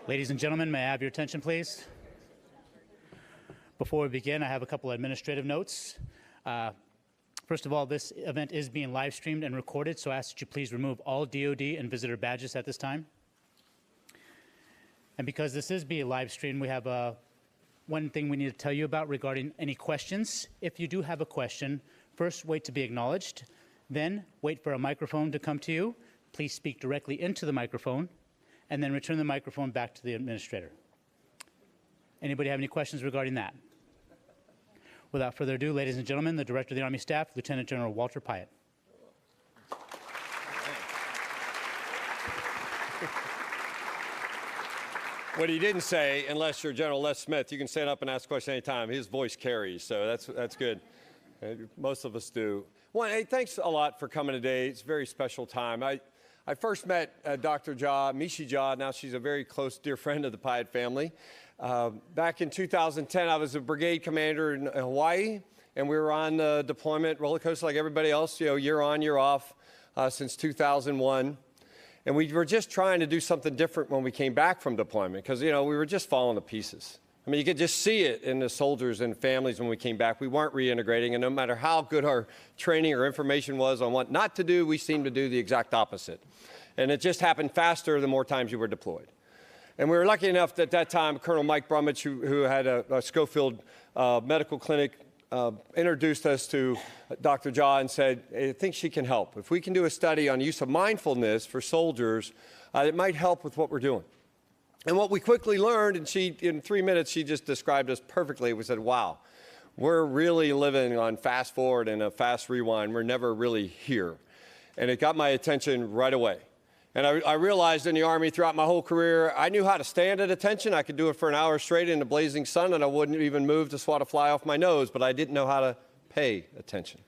Ladies and gentlemen, may I have your attention, please? Before we begin, I have a couple of administrative notes. First of all, this event is being live streamed and recorded, so I ask that you please remove all DoD and visitor badges at this time. And because this is being live streamed, we have one thing we need to tell you about regarding any questions. If you do have a question, first wait to be acknowledged, then wait for a microphone to come to you. Please speak directly into the microphone, and then return the microphone back to the administrator. Anybody have any questions regarding that? Without further ado, ladies and gentlemen, the Director of the Army Staff, Lieutenant General Walter Pyatt. What he didn't say, unless you're General Les Smith, you can stand up and ask a question anytime. His voice carries, so that's good. Most of us do. Well, hey, thanks a lot for coming today. It's a very special time. I first met Dr. Amishi. Now she's a very close, dear friend of the Pyatt family. Back in 2010, I was a brigade commander in Hawaii, and we were on deployment, roller coaster like everybody else, year on, year off, since 2001. And we were just trying to do something different when we came back from deployment, because, we were just falling to pieces. I mean, you could just see it in the soldiers and families when we came back. We weren't reintegrating, and no matter how good our training or information was on what not to do, we seemed to do the exact opposite. And it just happened faster the more times you were deployed. And we were lucky enough that at that time, Colonel Mike Brumage, who had a Schofield medical clinic, introduced us to Dr. Jha and said, I think she can help. If we can do a study on use of mindfulness for soldiers, it might help with what we're doing. And what we quickly learned, and in 3 minutes, she just described us perfectly. We said, wow, we're really living on fast forward and a fast rewind. We're never really here. And it got my attention right away. And I realized in the Army throughout my whole career, I knew how to stand at attention. I could do it for an hour straight in the blazing sun, and I wouldn't even move to swat a fly off my nose, but I didn't know how to pay attention.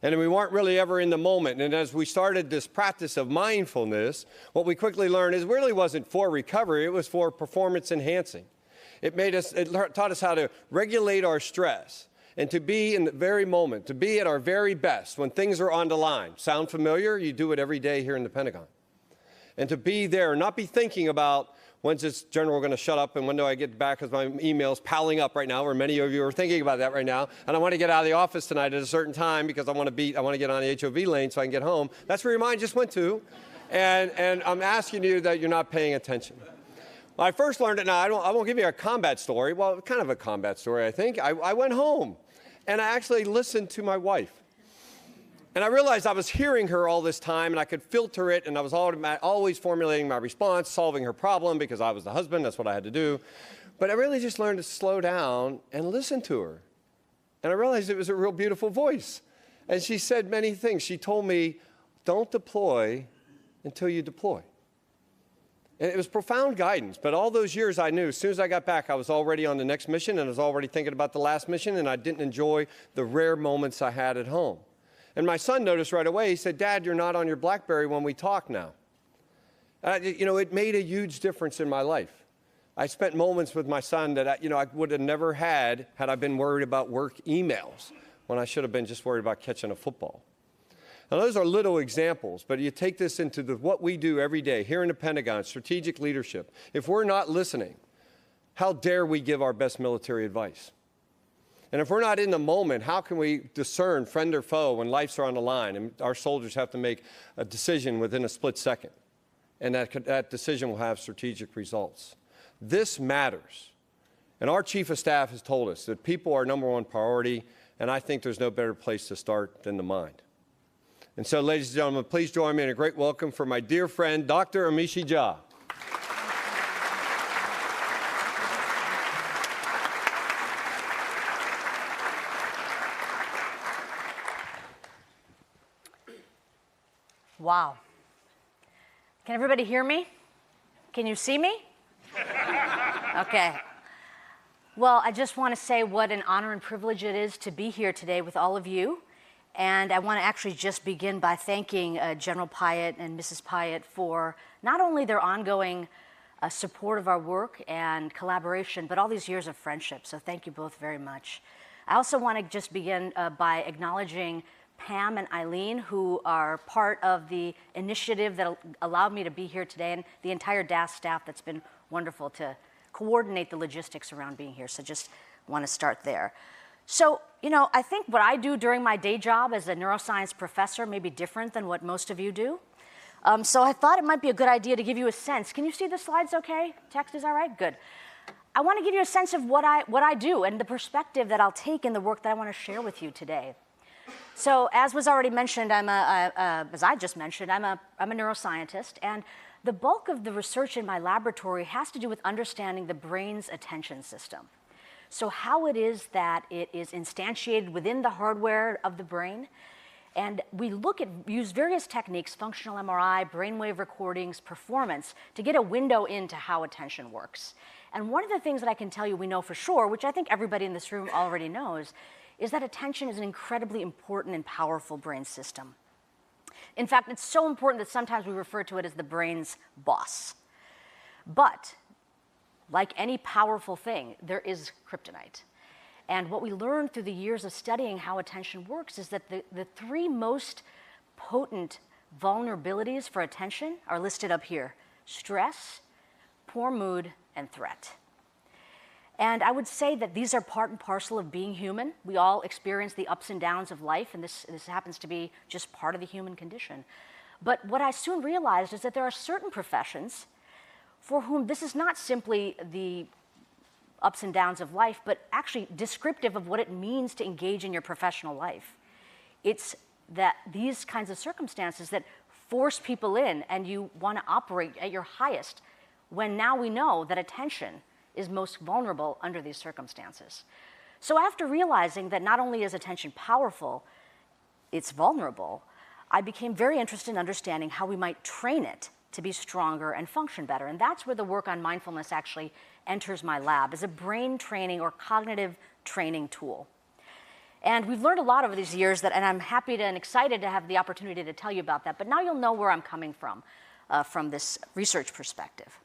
And we weren't really ever in the moment. And as we started this practice of mindfulness, what we quickly learned is it really wasn't for recovery, it was for performance enhancing. It taught us how to regulate our stress and to be in the very moment, to be at our very best when things are on the line. Sound familiar? You do it every day here in the Pentagon. And to be there, not be thinking about when's this general going to shut up and when do I get back, because my email's piling up right now, where many of you are thinking about that right now. And I want to get out of the office tonight at a certain time because I want to get on the HOV lane so I can get home. That's where your mind just went to. And I'm asking you that you're not paying attention. When I first learned it, now I won't give you a combat story. Well, kind of a combat story, I think. I went home. And I actually listened to my wife. And I realized I was hearing her all this time, and I could filter it, and I was always formulating my response, solving her problem, because I was the husband, that's what I had to do. But I really just learned to slow down and listen to her. And I realized it was a real beautiful voice. And she said many things. She told me, don't deploy until you deploy. And it was profound guidance, but all those years I knew, as soon as I got back, I was already on the next mission, and I was already thinking about the last mission, and I didn't enjoy the rare moments I had at home. And my son noticed right away. He said, Dad, you're not on your BlackBerry when we talk now. It made a huge difference in my life. I spent moments with my son that I would have never had I been worried about work emails, when I should have been just worried about catching a football. Now, those are little examples, but you take this into what we do every day here in the Pentagon, strategic leadership. If we're not listening, how dare we give our best military advice? And if we're not in the moment, how can we discern friend or foe when lives are on the line and our soldiers have to make a decision within a split second? And that decision will have strategic results. This matters. And our Chief of Staff has told us that people are number one priority, and I think there's no better place to start than the mind. And so, ladies and gentlemen, please join me in a great welcome for my dear friend, Dr. Amishi Jha. Wow. Can everybody hear me? Can you see me? Okay. Well, I just want to say what an honor and privilege it is to be here today with all of you. And I want to actually just begin by thanking General Pyatt and Mrs. Pyatt for not only their ongoing support of our work and collaboration, but all these years of friendship. So thank you both very much. I also want to just begin by acknowledging Pam and Eileen, who are part of the initiative that allowed me to be here today, and the entire DAS staff that's been wonderful to coordinate the logistics around being here. So just want to start there. So, I think what I do during my day job as a neuroscience professor may be different than what most of you do. So I thought it might be a good idea to give you a sense. Can you see the slides okay? Text is all right? Good. I want to give you a sense of what I do and the perspective that I'll take in the work that I want to share with you today. So as was already mentioned, as I just mentioned, I'm a neuroscientist, and the bulk of the research in my laboratory has to do with understanding the brain's attention system. So how it is that it is instantiated within the hardware of the brain. And we use various techniques, functional MRI, brainwave recordings, performance, to get a window into how attention works. And one of the things that I can tell you we know for sure, which I think everybody in this room already knows, is that attention is an incredibly important and powerful brain system. In fact, it's so important that sometimes we refer to it as the brain's boss. But like any powerful thing, there is kryptonite. And what we learned through the years of studying how attention works is that the three most potent vulnerabilities for attention are listed up here: stress, poor mood, and threat. And I would say that these are part and parcel of being human. We all experience the ups and downs of life, and this happens to be just part of the human condition. But what I soon realized is that there are certain professions for whom this is not simply the ups and downs of life, but actually descriptive of what it means to engage in your professional life. It's that these kinds of circumstances that force people in and you want to operate at your highest, when now we know that attention is most vulnerable under these circumstances. So after realizing that not only is attention powerful, it's vulnerable, I became very interested in understanding how we might train it to be stronger and function better. And that's where the work on mindfulness actually enters my lab, as a brain training or cognitive training tool. And we've learned a lot over these years, and I'm happy and excited to have the opportunity to tell you about that. But now you'll know where I'm coming from this research perspective.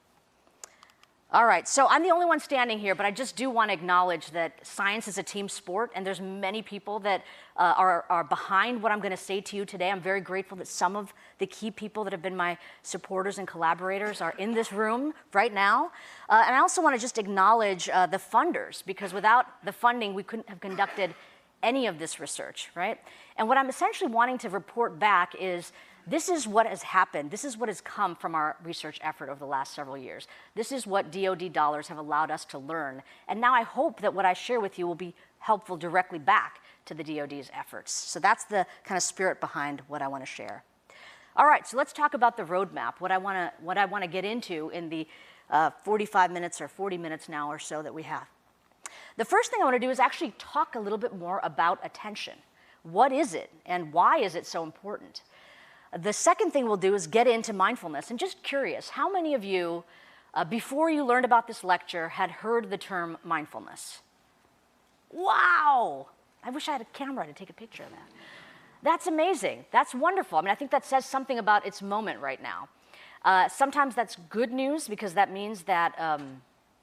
All right, so I'm the only one standing here, but I just do want to acknowledge that science is a team sport, and there's many people that are behind what I'm going to say to you today. I'm very grateful that some of the key people that have been my supporters and collaborators are in this room right now. And I also want to just acknowledge the funders, because without the funding, we couldn't have conducted any of this research, right? And what I'm essentially wanting to report back is this is what has happened. This is what has come from our research effort over the last several years. This is what DoD dollars have allowed us to learn. And now I hope that what I share with you will be helpful directly back to the DoD's efforts. So that's the kind of spirit behind what I want to share. All right, so let's talk about the roadmap, what I want to get into in the 45 minutes or 40 minutes now or so that we have. The first thing I want to do is actually talk a little bit more about attention. What is it, and why is it so important? The second thing we'll do is get into mindfulness. And just curious, how many of you, before you learned about this lecture, had heard the term mindfulness? Wow! I wish I had a camera to take a picture of that. That's amazing. That's wonderful. I mean, I think that says something about its moment right now. Sometimes that's good news, because that means that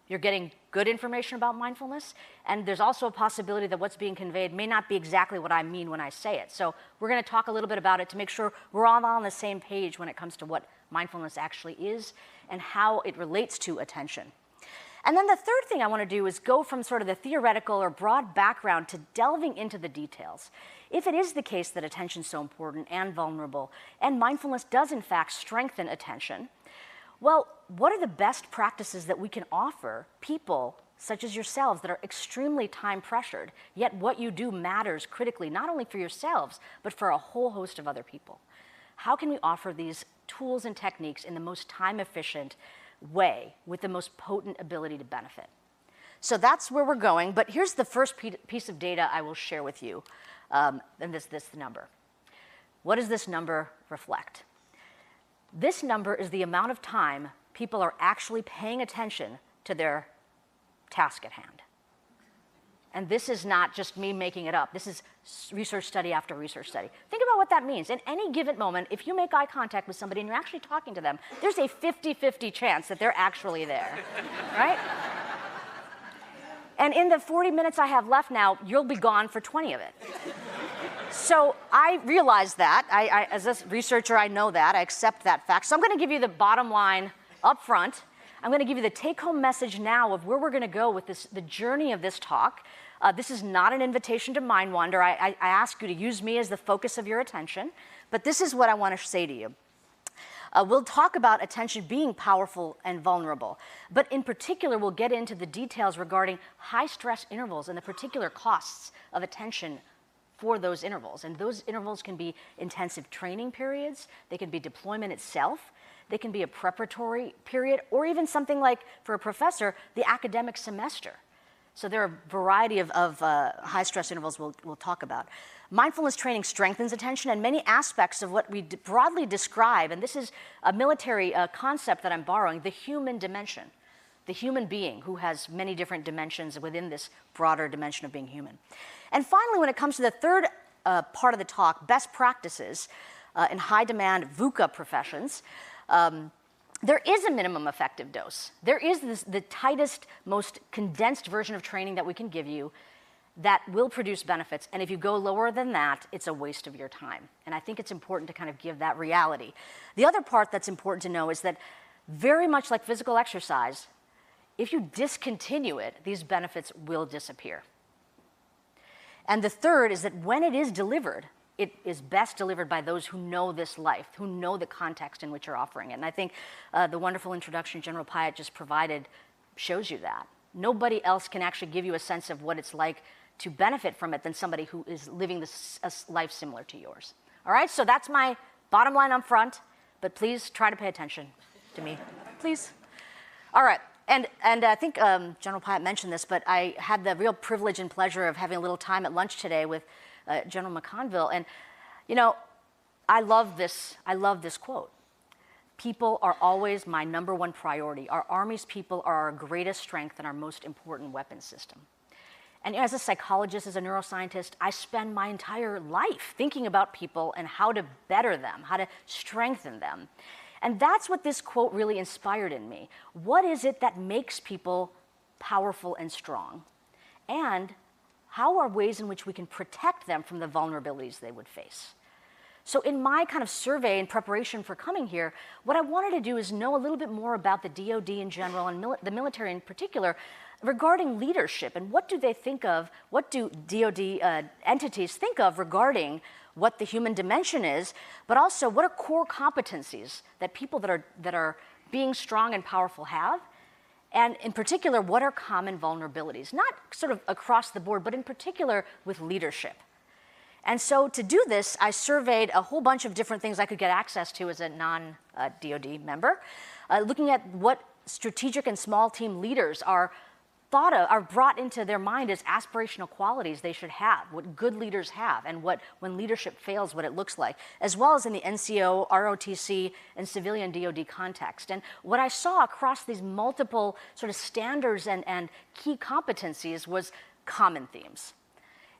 you're getting good information about mindfulness, and there's also a possibility that what's being conveyed may not be exactly what I mean when I say it. So we're going to talk a little bit about it to make sure we're all on the same page when it comes to what mindfulness actually is and how it relates to attention. And then the third thing I want to do is go from sort of the theoretical or broad background to delving into the details. If it is the case that attention is so important and vulnerable, and mindfulness does in fact strengthen attention, well, what are the best practices that we can offer people such as yourselves that are extremely time pressured, yet what you do matters critically, not only for yourselves, but for a whole host of other people? How can we offer these tools and techniques in the most time efficient way with the most potent ability to benefit? So that's where we're going, but here's the first piece of data I will share with you, and this number. What does this number reflect? This number is the amount of time people are actually paying attention to their task at hand. And this is not just me making it up. This is research study after research study. Think about what that means. In any given moment, if you make eye contact with somebody and you're actually talking to them, there's a 50-50 chance that they're actually there, right? And in the 40 minutes I have left now, you'll be gone for 20 of it. So I realize that. As a researcher, I know that. I accept that fact. So I'm going to give you the bottom line up front. I'm going to give you the take-home message now of where we're going to go with this, the journey of this talk. This is not an invitation to mind wander. I ask you to use me as the focus of your attention. But this is what I want to say to you. We'll talk about attention being powerful and vulnerable. But in particular, we'll get into the details regarding high-stress intervals and the particular costs of attention for those intervals. And those intervals can be intensive training periods. They can be deployment itself. They can be a preparatory period, or even something like, for a professor, the academic semester. So there are a variety of high-stress intervals we'll talk about. Mindfulness training strengthens attention, and many aspects of what we broadly describe, and this is a military concept that I'm borrowing, the human dimension, the human being who has many different dimensions within this broader dimension of being human. And finally, when it comes to the third part of the talk, best practices in high-demand VUCA professions, there is a minimum effective dose. There is the tightest, most condensed version of training that we can give you that will produce benefits. And if you go lower than that, it's a waste of your time. And I think it's important to kind of give that reality. The other part that's important to know is that very much like physical exercise, if you discontinue it, these benefits will disappear. And the third is that when it is delivered, it is best delivered by those who know this life, who know the context in which you're offering it. And I think the wonderful introduction General Pyatt just provided shows you that. Nobody else can actually give you a sense of what it's like to benefit from it than somebody who is living a life similar to yours. All right, so that's my bottom line up front, but please try to pay attention to me, please. All right, and I think General Pyatt mentioned this, but I had the real privilege and pleasure of having a little time at lunch today with General McConville, and you know, I love this quote. People are always my number one priority. Our Army's people are our greatest strength and our most important weapon system. And as a psychologist, as a neuroscientist, I spend my entire life thinking about people and how to better them, how to strengthen them. And that's what this quote really inspired in me. What is it that makes people powerful and strong? And how are ways in which we can protect them from the vulnerabilities they would face? So in my kind of survey in preparation for coming here, what I wanted to do is know a little bit more about the DoD in general and the military in particular regarding leadership, and what do they think of, what do DoD entities think of regarding what the human dimension is, but also what are core competencies that people that are being strong and powerful have, and in particular, what are common vulnerabilities, not sort of across the board, but in particular with leadership. And so to do this, I surveyed a whole bunch of different things I could get access to as a non-DoD member, looking at what strategic and small team leaders are brought into their mind as aspirational qualities they should have, what good leaders have, and what, when leadership fails, what it looks like, as well as in the NCO, ROTC, and civilian DoD context. And what I saw across these multiple sort of standards and key competencies was common themes.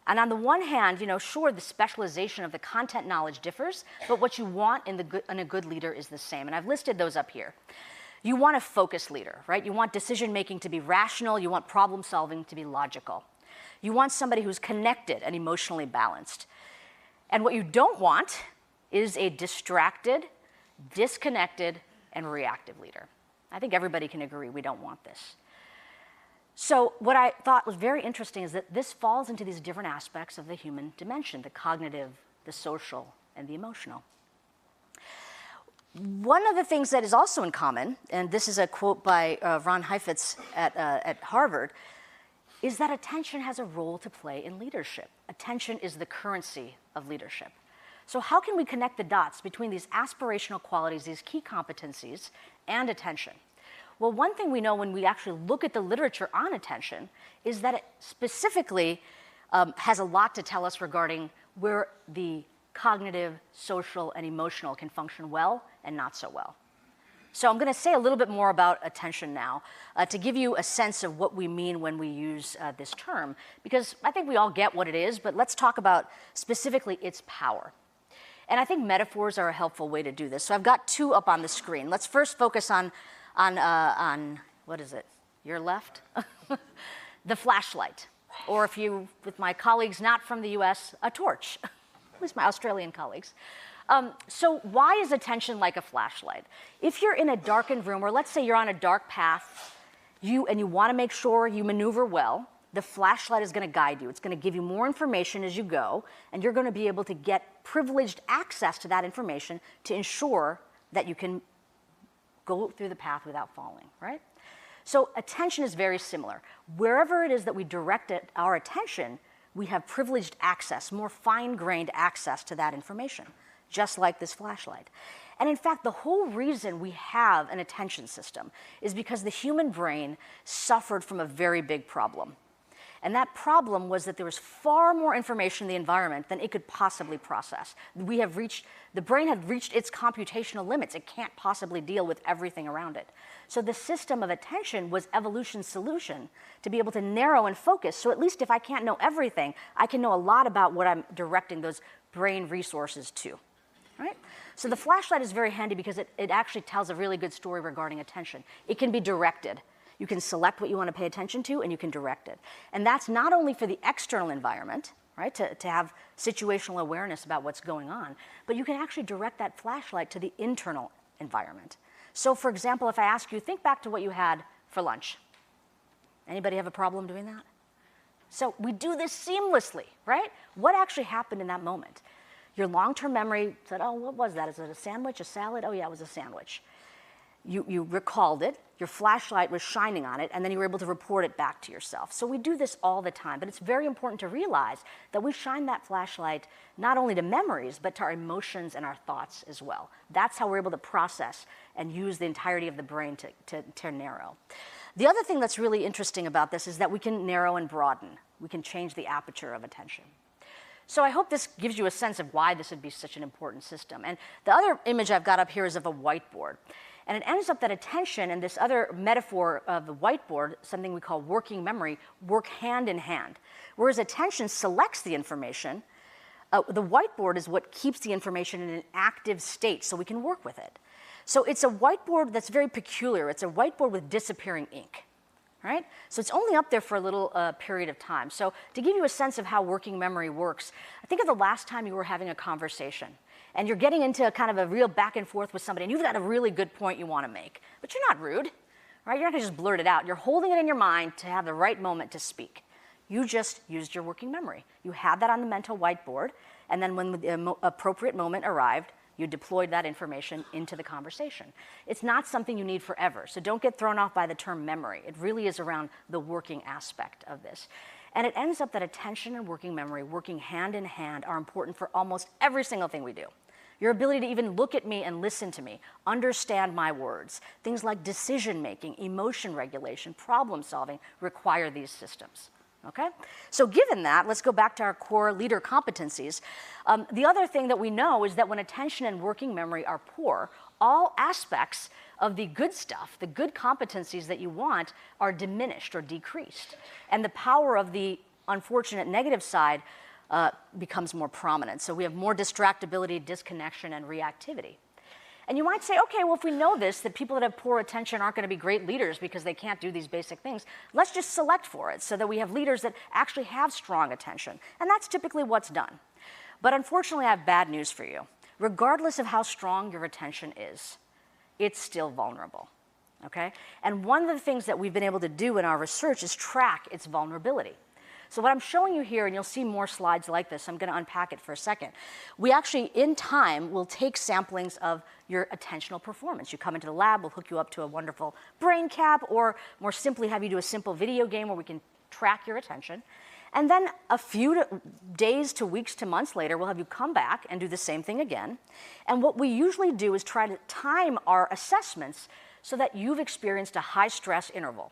And on the one hand, you know, sure, the specialization of the content knowledge differs, but what you want in a good leader is the same. And I've listed those up here. You want a focused leader, right? You want decision-making to be rational. You want problem-solving to be logical. You want somebody who's connected and emotionally balanced. And what you don't want is a distracted, disconnected, and reactive leader. I think everybody can agree we don't want this. So what I thought was very interesting is that this falls into these different aspects of the human dimension, the cognitive, the social, and the emotional. One of the things that is also in common, and this is a quote by Ron Heifetz at Harvard, is that attention has a role to play in leadership. Attention is the currency of leadership. So how can we connect the dots between these aspirational qualities, these key competencies, and attention? Well, one thing we know when we actually look at the literature on attention is that it specifically has a lot to tell us regarding where the cognitive, social, and emotional can function well and not so well. So I'm going to say a little bit more about attention now to give you a sense of what we mean when we use this term, because I think we all get what it is, but let's talk about specifically its power. And I think metaphors are a helpful way to do this. So I've got two up on the screen. Let's first focus on what is it? Your left? The flashlight, or if you, with my colleagues not from the US, a torch. at least my Australian colleagues. So why is attention like a flashlight? If you're in a darkened room, or let's say you're on a dark path, and you want to make sure you maneuver well, the flashlight is going to guide you. It's going to give you more information as you go, and you're going to be able to get privileged access to that information to ensure that you can go through the path without falling, right? So attention is very similar. Wherever it is that we direct our attention, we have privileged access, more fine-grained access to that information, just like this flashlight. And in fact, the whole reason we have an attention system is because the human brain suffered from a very big problem. And that problem was that there was far more information in the environment than it could possibly process. The brain had reached its computational limits. It can't possibly deal with everything around it. So the system of attention was evolution's solution to be able to narrow and focus. So at least if I can't know everything, I can know a lot about what I'm directing those brain resources to, right? So the flashlight is very handy because it actually tells a really good story regarding attention. It can be directed. You can select what you want to pay attention to, and you can direct it. And that's not only for the external environment, right, to have situational awareness about what's going on, but you can actually direct that flashlight to the internal environment. So for example, if I ask you, think back to what you had for lunch. Anybody have a problem doing that? So we do this seamlessly, right? What actually happened in that moment? Your long-term memory said, oh, what was that? Is it a sandwich, a salad? Oh yeah, it was a sandwich. You recalled it, your flashlight was shining on it, and then you were able to report it back to yourself. So we do this all the time, but it's very important to realize that we shine that flashlight not only to memories, but to our emotions and our thoughts as well. That's how we're able to process and use the entirety of the brain to narrow. The other thing that's really interesting about this is that we can narrow and broaden. We can change the aperture of attention. So I hope this gives you a sense of why this would be such an important system. And the other image I've got up here is of a whiteboard. And it ends up that attention and this other metaphor of the whiteboard, something we call working memory, work hand in hand. Whereas attention selects the information, the whiteboard is what keeps the information in an active state so we can work with it. So it's a whiteboard that's very peculiar. It's a whiteboard with disappearing ink, right? So it's only up there for a little period of time. So to give you a sense of how working memory works, I think of the last time you were having a conversation. And you're getting into kind of a real back and forth with somebody, and you've got a really good point you want to make. But you're not rude, right? You're not going to just blurt it out. You're holding it in your mind to have the right moment to speak. You just used your working memory. You had that on the mental whiteboard, and then when the appropriate moment arrived, you deployed that information into the conversation. It's not something you need forever, so don't get thrown off by the term memory. It really is around the working aspect of this. And it ends up that attention and working memory, working hand in hand, are important for almost every single thing we do. Your ability to even look at me and listen to me, understand my words, things like decision-making, emotion regulation, problem-solving require these systems, okay? So given that, let's go back to our core leader competencies. The other thing that we know is that when attention and working memory are poor, all aspects of the good stuff, the good competencies that you want, are diminished or decreased. And the power of the unfortunate negative side becomes more prominent. So we have more distractibility, disconnection, and reactivity. And you might say, okay, well, if we know this, that people that have poor attention aren't going to be great leaders because they can't do these basic things, let's just select for it so that we have leaders that actually have strong attention. And that's typically what's done. But unfortunately, I have bad news for you. Regardless of how strong your attention is, it's still vulnerable, okay? And one of the things that we've been able to do in our research is track its vulnerability. So what I'm showing you here, and you'll see more slides like this, I'm going to unpack it for a second. We actually, in time, will take samplings of your attentional performance. You come into the lab, we'll hook you up to a wonderful brain cap, or more simply have you do a simple video game where we can track your attention. And then a few days to weeks to months later, we'll have you come back and do the same thing again. And what we usually do is try to time our assessments so that you've experienced a high-stress interval.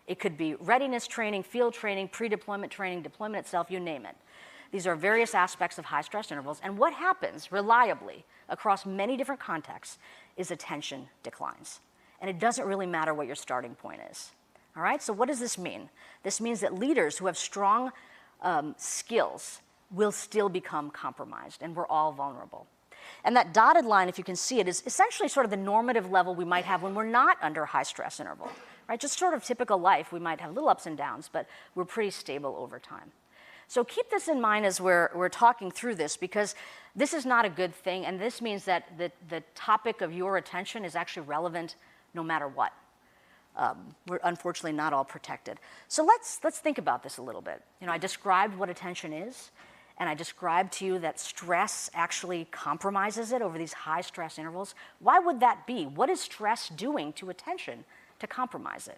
It could be readiness training, field training, pre-deployment training, deployment itself, you name it. These are various aspects of high-stress intervals. And what happens reliably across many different contexts is attention declines. And it doesn't really matter what your starting point is. All right, so what does this mean? This means that leaders who have strong skills will still become compromised, and we're all vulnerable. And that dotted line, if you can see it, is essentially sort of the normative level we might have when we're not under a high-stress interval. Right? Just sort of typical life, we might have little ups and downs, but we're pretty stable over time. So keep this in mind as we're talking through this, because this is not a good thing, and this means that the topic of your attention is actually relevant no matter what. We're unfortunately not all protected. So let's think about this a little bit. I described what attention is, and I described to you that stress actually compromises it over these high stress intervals. Why would that be? What is stress doing to attention to compromise it?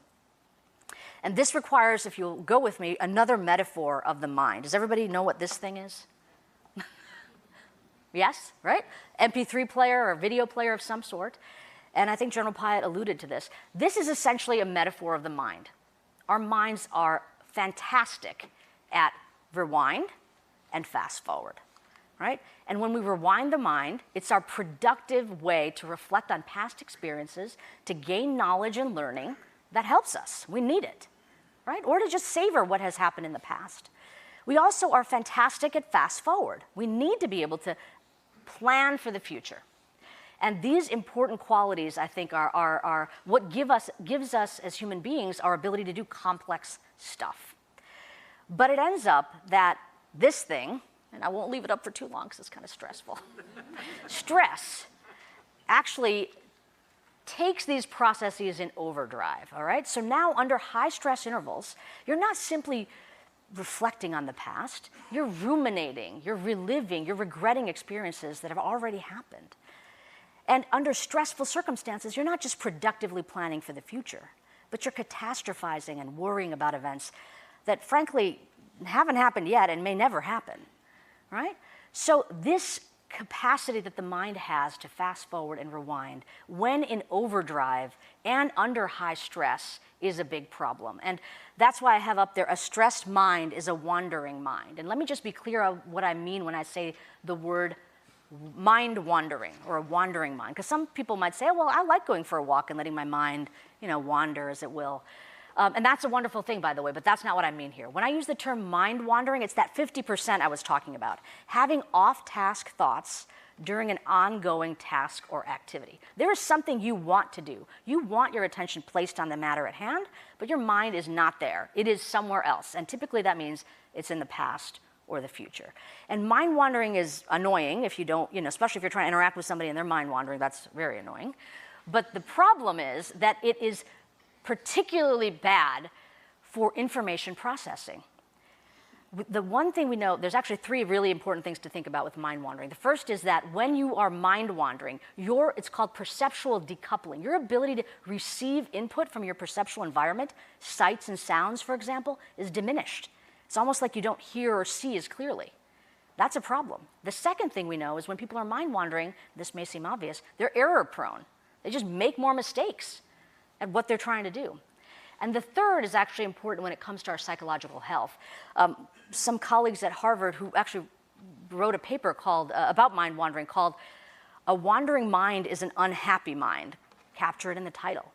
And this requires, if you'll go with me, another metaphor of the mind. Does everybody know what this thing is? Yes, right? MP3 player or video player of some sort. And I think General Pyatt alluded to this. This is essentially a metaphor of the mind. Our minds are fantastic at rewind and fast forward, right? And when we rewind the mind, it's our productive way to reflect on past experiences, to gain knowledge and learning that helps us. We need it, right? Or to just savor what has happened in the past. We also are fantastic at fast forward. We need to be able to plan for the future. And these important qualities, I think, are what gives us as human beings our ability to do complex stuff. But it ends up that this thing, and I won't leave it up for too long because it's kind of stressful, stress actually takes these processes in overdrive, all right? So now under high stress intervals, you're not simply reflecting on the past, you're ruminating, you're reliving, you're regretting experiences that have already happened. And under stressful circumstances, you're not just productively planning for the future, but you're catastrophizing and worrying about events that frankly haven't happened yet and may never happen, right? So this capacity that the mind has to fast forward and rewind when in overdrive and under high stress is a big problem. And that's why I have up there, a stressed mind is a wandering mind. And let me just be clear on what I mean when I say the word mind wandering or a wandering mind. Because some people might say, oh, well, I like going for a walk and letting my mind, wander as it will. And that's a wonderful thing, by the way, but that's not what I mean here. When I use the term mind wandering, it's that 50% I was talking about. Having off-task thoughts during an ongoing task or activity. There is something you want to do. You want your attention placed on the matter at hand, but your mind is not there. It is somewhere else. And typically that means it's in the past or the future. And mind wandering is annoying if you don't, especially if you're trying to interact with somebody and they're mind wandering, that's very annoying. But the problem is that it is particularly bad for information processing. The one thing we know, there's actually three really important things to think about with mind wandering. The first is that when you are mind wandering, it's called perceptual decoupling. Your ability to receive input from your perceptual environment, sights and sounds, for example, is diminished. It's almost like you don't hear or see as clearly. That's a problem. The second thing we know is when people are mind wandering, this may seem obvious, they're error prone. They just make more mistakes at what they're trying to do. And the third is actually important when it comes to our psychological health. Some colleagues at Harvard who actually wrote a paper about mind wandering called "A Wandering Mind is an Unhappy Mind." Capture it in the title.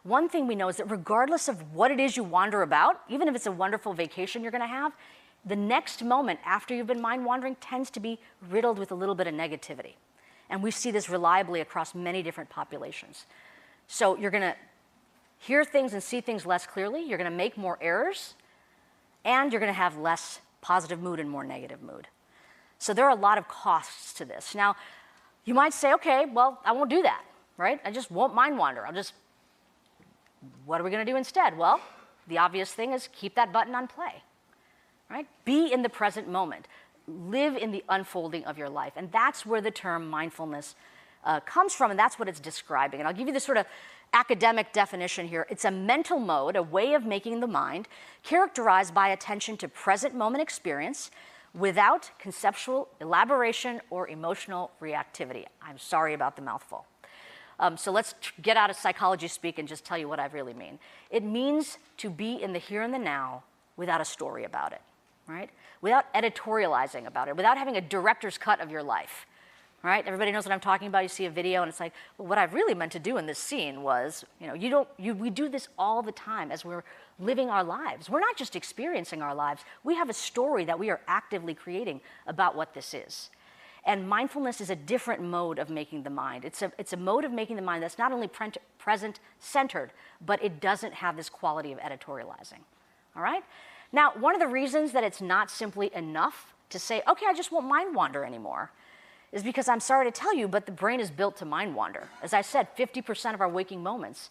One thing we know is that regardless of what it is you wander about, even if it's a wonderful vacation you're going to have, the next moment after you've been mind wandering tends to be riddled with a little bit of negativity. And we see this reliably across many different populations. So you're going to hear things and see things less clearly, you're going to make more errors, and you're going to have less positive mood and more negative mood. So there are a lot of costs to this. Now, you might say, okay, well, I won't do that, right? I just won't mind wander. What are we going to do instead? Well, the obvious thing is keep that button on play, right? Be in the present moment. Live in the unfolding of your life. And that's where the term mindfulness comes from, and that's what it's describing. And I'll give you this sort of academic definition here. It's a mental mode, a way of making the mind, characterized by attention to present moment experience without conceptual elaboration or emotional reactivity. I'm sorry about the mouthful. So let's get out of psychology speak and just tell you what I really mean. It means to be in the here and the now without a story about it, right? Without editorializing about it, without having a director's cut of your life. Right? Everybody knows what I'm talking about. You see a video and it's like, well, what I really meant to do in this scene was, we do this all the time as we're living our lives. We're not just experiencing our lives. We have a story that we are actively creating about what this is. And mindfulness is a different mode of making the mind. It's a mode of making the mind that's not only present-centered, but it doesn't have this quality of editorializing. All right? Now, one of the reasons that it's not simply enough to say, okay, I just won't mind wander anymore, is because I'm sorry to tell you, but the brain is built to mind wander. As I said, 50% of our waking moments,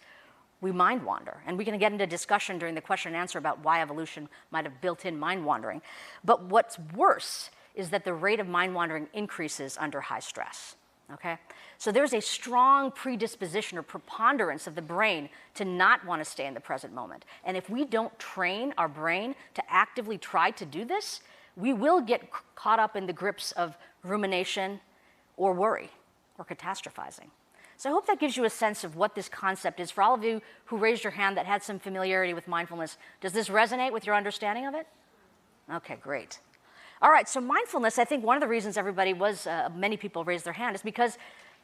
we mind wander. And we're going to get into discussion during the question and answer about why evolution might have built in mind wandering. But what's worse is that the rate of mind wandering increases under high stress. Okay? So there's a strong predisposition or preponderance of the brain to not want to stay in the present moment. And if we don't train our brain to actively try to do this, we will get caught up in the grips of rumination or worry or catastrophizing. So I hope that gives you a sense of what this concept is. For all of you who raised your hand that had some familiarity with mindfulness, does this resonate with your understanding of it? Okay, great. All right, so mindfulness, I think one of the reasons many people raised their hand is because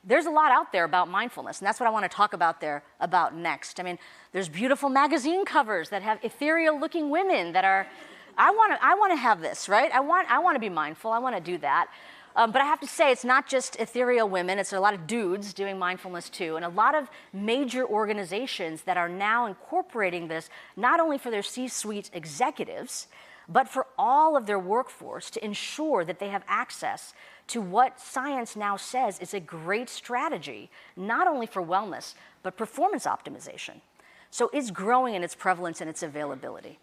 there's a lot out there about mindfulness, and that's what I want to talk about next. I mean, there's beautiful magazine covers that have ethereal-looking women that are, I want to have this, right? I want to be mindful. I want to do that. But I have to say, it's not just ethereal women. It's a lot of dudes doing mindfulness too, and a lot of major organizations that are now incorporating this not only for their C-suite executives, but for all of their workforce to ensure that they have access to what science now says is a great strategy, not only for wellness, but performance optimization. So it's growing in its prevalence and its availability.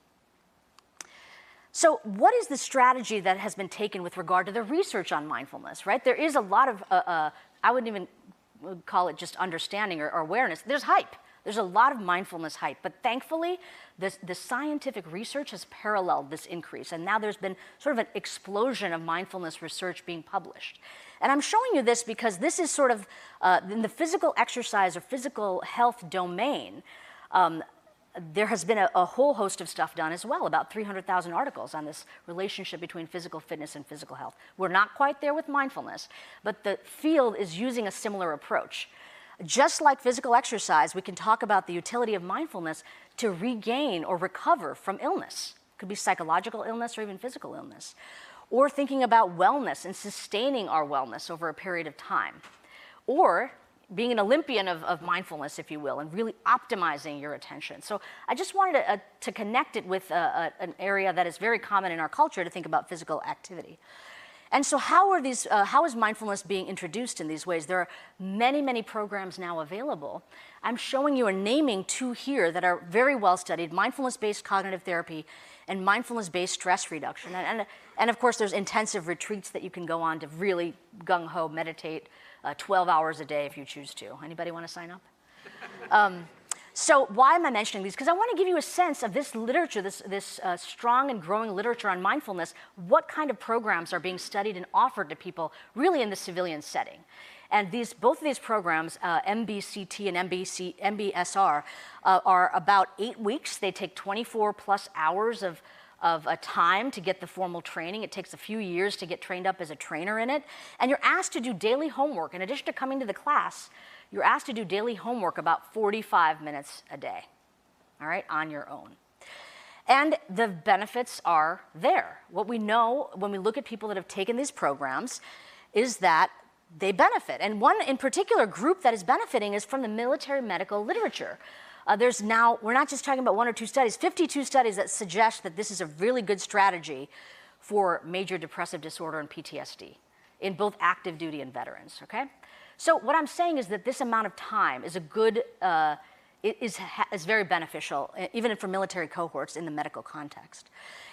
So what is the strategy that has been taken with regard to the research on mindfulness, right? There is a lot of, I wouldn't even call it just understanding or awareness. There's hype. There's a lot of mindfulness hype, but thankfully, the scientific research has paralleled this increase, and now there's been sort of an explosion of mindfulness research being published. And I'm showing you this because this is sort of, in the physical exercise or physical health domain, there has been a whole host of stuff done as well, about 300,000 articles on this relationship between physical fitness and physical health. We're not quite there with mindfulness, but the field is using a similar approach. Just like physical exercise, we can talk about the utility of mindfulness to regain or recover from illness. It could be psychological illness or even physical illness. Or thinking about wellness and sustaining our wellness over a period of time. Or being an Olympian of mindfulness, if you will, and really optimizing your attention. So I just wanted to connect it with an area that is very common in our culture to think about physical activity. And so how is mindfulness being introduced in these ways? There are many, many programs now available. I'm showing you and naming two here that are very well studied: mindfulness-based cognitive therapy and mindfulness-based stress reduction. And of course, there's intensive retreats that you can go on to really gung-ho meditate 12 hours a day if you choose to. Anybody want to sign up? So why am I mentioning these? Because I want to give you a sense of this literature, this strong and growing literature on mindfulness, what kind of programs are being studied and offered to people really in the civilian setting. And both of these programs, MBCT and MBSR, are about 8 weeks. They take 24 plus hours of time to get the formal training. It takes a few years to get trained up as a trainer in it. And you're asked to do daily homework. In addition to coming to the class, you're asked to do daily homework about 45 minutes a day, all right, on your own. And the benefits are there. What we know when we look at people that have taken these programs is that they benefit. And one in particular group that is benefiting is from the military medical literature. There's now, we're not just talking about 1 or 2 studies, 52 studies that suggest that this is a really good strategy for major depressive disorder and PTSD in both active duty and veterans, okay? So what I'm saying is that this amount of time is a good, is very beneficial, even for military cohorts in the medical context.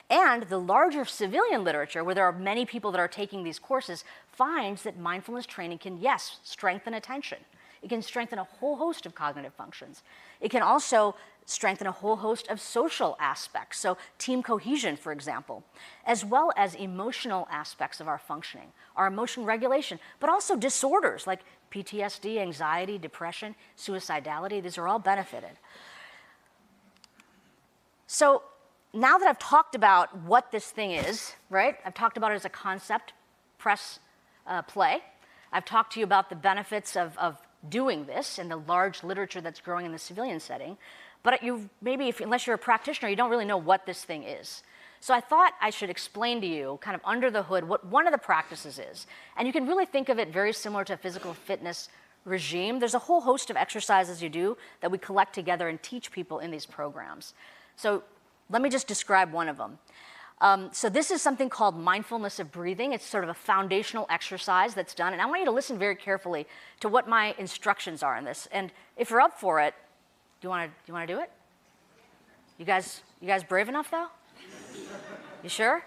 And the larger civilian literature, where there are many people that are taking these courses, finds that mindfulness training can, yes, strengthen attention. It can strengthen a whole host of cognitive functions. It can also strengthen a whole host of social aspects, so team cohesion, for example, as well as emotional aspects of our functioning, our emotion regulation, but also disorders like PTSD, anxiety, depression, suicidality. These are all benefited. So now that I've talked about what this thing is, right? I've talked about it as a concept, press play. I've talked to you about the benefits of doing this and the large literature that's growing in the civilian setting. But unless you're a practitioner, you don't really know what this thing is. So I thought I should explain to you, kind of under the hood, what one of the practices is. And you can really think of it very similar to a physical fitness regime. There's a whole host of exercises you do that we collect together and teach people in these programs. So let me just describe one of them. So this is something called mindfulness of breathing. It's sort of a foundational exercise that's done. And I want you to listen very carefully to what my instructions are in this. And if you're up for it, do you want to do it? You guys brave enough, though? You sure?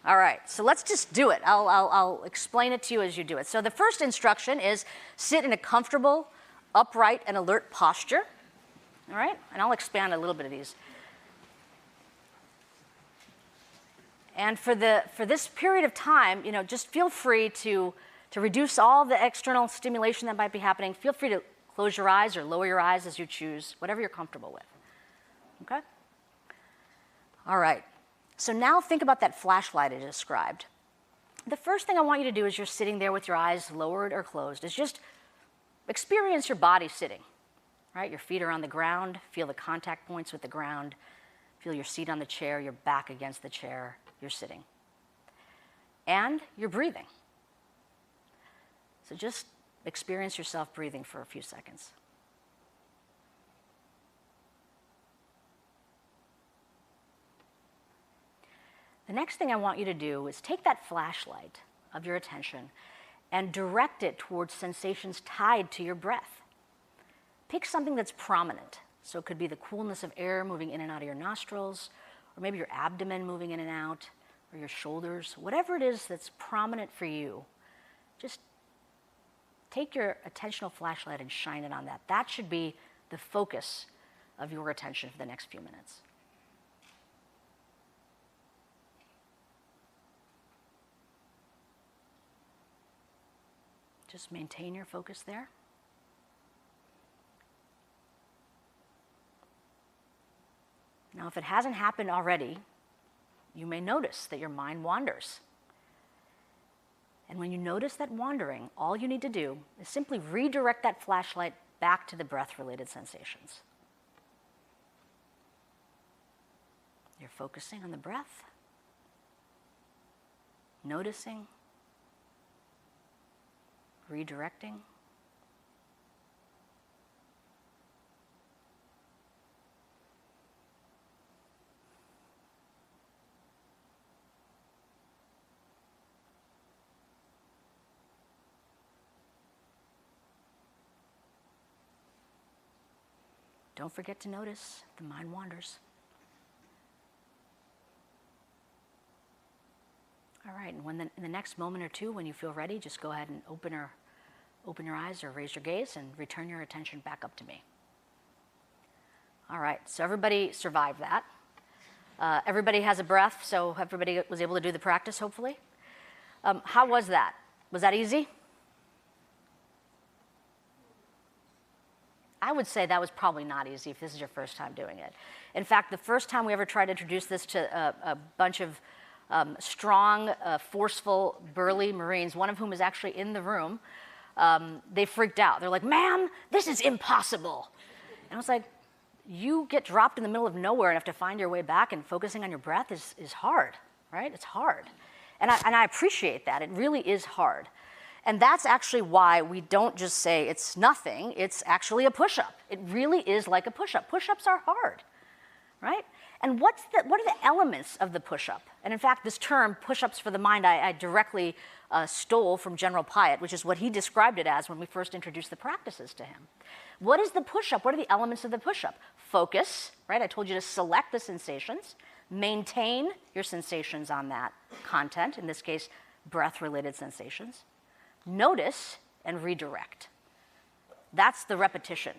All right, so let's just do it. I'll explain it to you as you do it. So the first instruction is sit in a comfortable, upright, and alert posture. All right? And I'll expand a little bit of these. And for this period of time, just feel free to reduce all the external stimulation that might be happening. Feel free to close your eyes or lower your eyes as you choose, whatever you're comfortable with. Okay? All right. So now think about that flashlight I described. The first thing I want you to do as you're sitting there with your eyes lowered or closed is just experience your body sitting. Right? Your feet are on the ground. Feel the contact points with the ground. Feel your seat on the chair, your back against the chair. You're sitting. And you're breathing. So just experience yourself breathing for a few seconds. The next thing I want you to do is take that flashlight of your attention and direct it towards sensations tied to your breath. Pick something that's prominent. So it could be the coolness of air moving in and out of your nostrils, or maybe your abdomen moving in and out, or your shoulders, whatever it is that's prominent for you. Just take your attentional flashlight and shine it on that. That should be the focus of your attention for the next few minutes. Just maintain your focus there. Now, if it hasn't happened already, you may notice that your mind wanders. And when you notice that wandering, all you need to do is simply redirect that flashlight back to the breath-related sensations. You're focusing on the breath, noticing, redirecting. Don't forget to notice the mind wanders. All right, and in the next moment or two, when you feel ready, just go ahead and open your eyes or raise your gaze and return your attention back up to me. All right, so everybody survived that. Everybody has a breath, so everybody was able to do the practice, hopefully. How was that? Was that easy? I would say that was probably not easy if this is your first time doing it. In fact, the first time we ever tried to introduce this to a bunch of strong, forceful, burly Marines, one of whom is actually in the room, they freaked out. They're like, "Ma'am, this is impossible." And I was like, you get dropped in the middle of nowhere and have to find your way back, and focusing on your breath is hard, right? It's hard. And I appreciate that. It really is hard. And that's actually why we don't just say it's nothing, it's actually a push-up. It really is like a push-up. Push-ups are hard, right? And what are the elements of the push-up? And in fact, this term, push-ups for the mind, I directly stole from General Pyatt, which is what he described it as when we first introduced the practices to him. What is the push-up? What are the elements of the push-up? Focus, right? I told you to select the sensations, maintain your sensations on that content, in this case, breath-related sensations. Notice and redirect. That's the repetition.